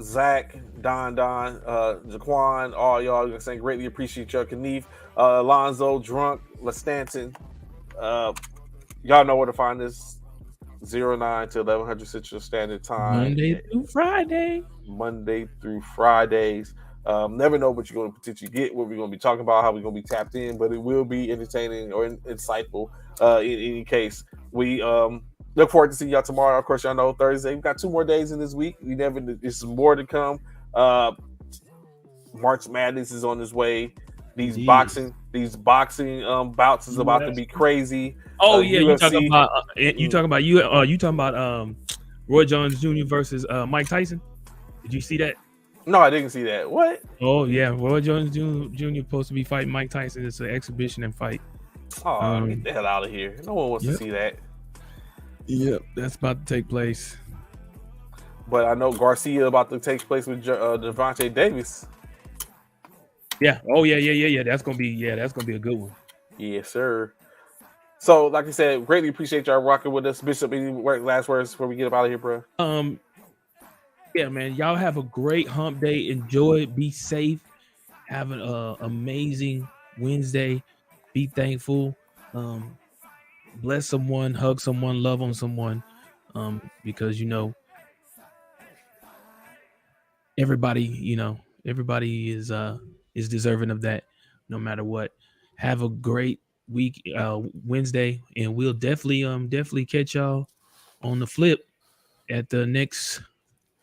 Zach, Don, Jaquan, all y'all saying greatly appreciate y'all. Knief, Alonzo, Drunk, LaStanton. Y'all know where to find us. 09 to 1100 Central Standard Time. Monday through Fridays. Never know what you're going to potentially get, what we're going to be talking about, how we're going to be tapped in, but it will be entertaining or insightful. In any case, we look forward to seeing y'all tomorrow. Of course, y'all know Thursday. We've got 2 more days in this week. There's more to come. March Madness is on its way. These boxing bouts is about to be crazy. Oh yeah, you talking about Roy Jones Jr. versus Mike Tyson? Did you see that? No, I didn't see that. What? Oh yeah, Roy Jones Jr. supposed to be fighting Mike Tyson. It's an exhibition and fight. Oh, get the hell out of here! No one wants to see that. Yep, that's about to take place. But I know Garcia about to take place with Devontae Davis. Yeah. Oh yeah. That's gonna be a good one. Yes, sir. So, like I said, greatly appreciate y'all rocking with us. Bishop, any last words before we get up out of here, bro? Yeah, man. Y'all have a great hump day. Enjoy it. Be safe. Have an amazing Wednesday. Be thankful. Bless someone. Hug someone. Love on someone. Because everybody is deserving of that, no matter what. Have a great week, Wednesday, and we'll definitely catch y'all on the flip at the next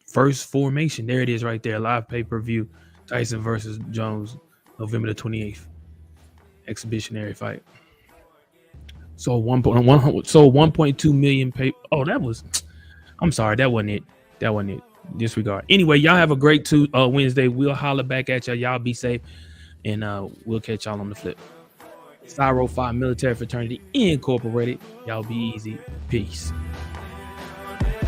first formation. There it is, right there, live pay-per-view, Tyson versus Jones, November the 28th, exhibitionary fight. So 1.2 million pay. Oh, I'm sorry, that wasn't it. Disregard. Anyway, y'all have a great Wednesday. We'll holler back at y'all. Y'all be safe, and we'll catch y'all on the flip. Cyro 5 Military Fraternity Incorporated. Y'all be easy. Peace.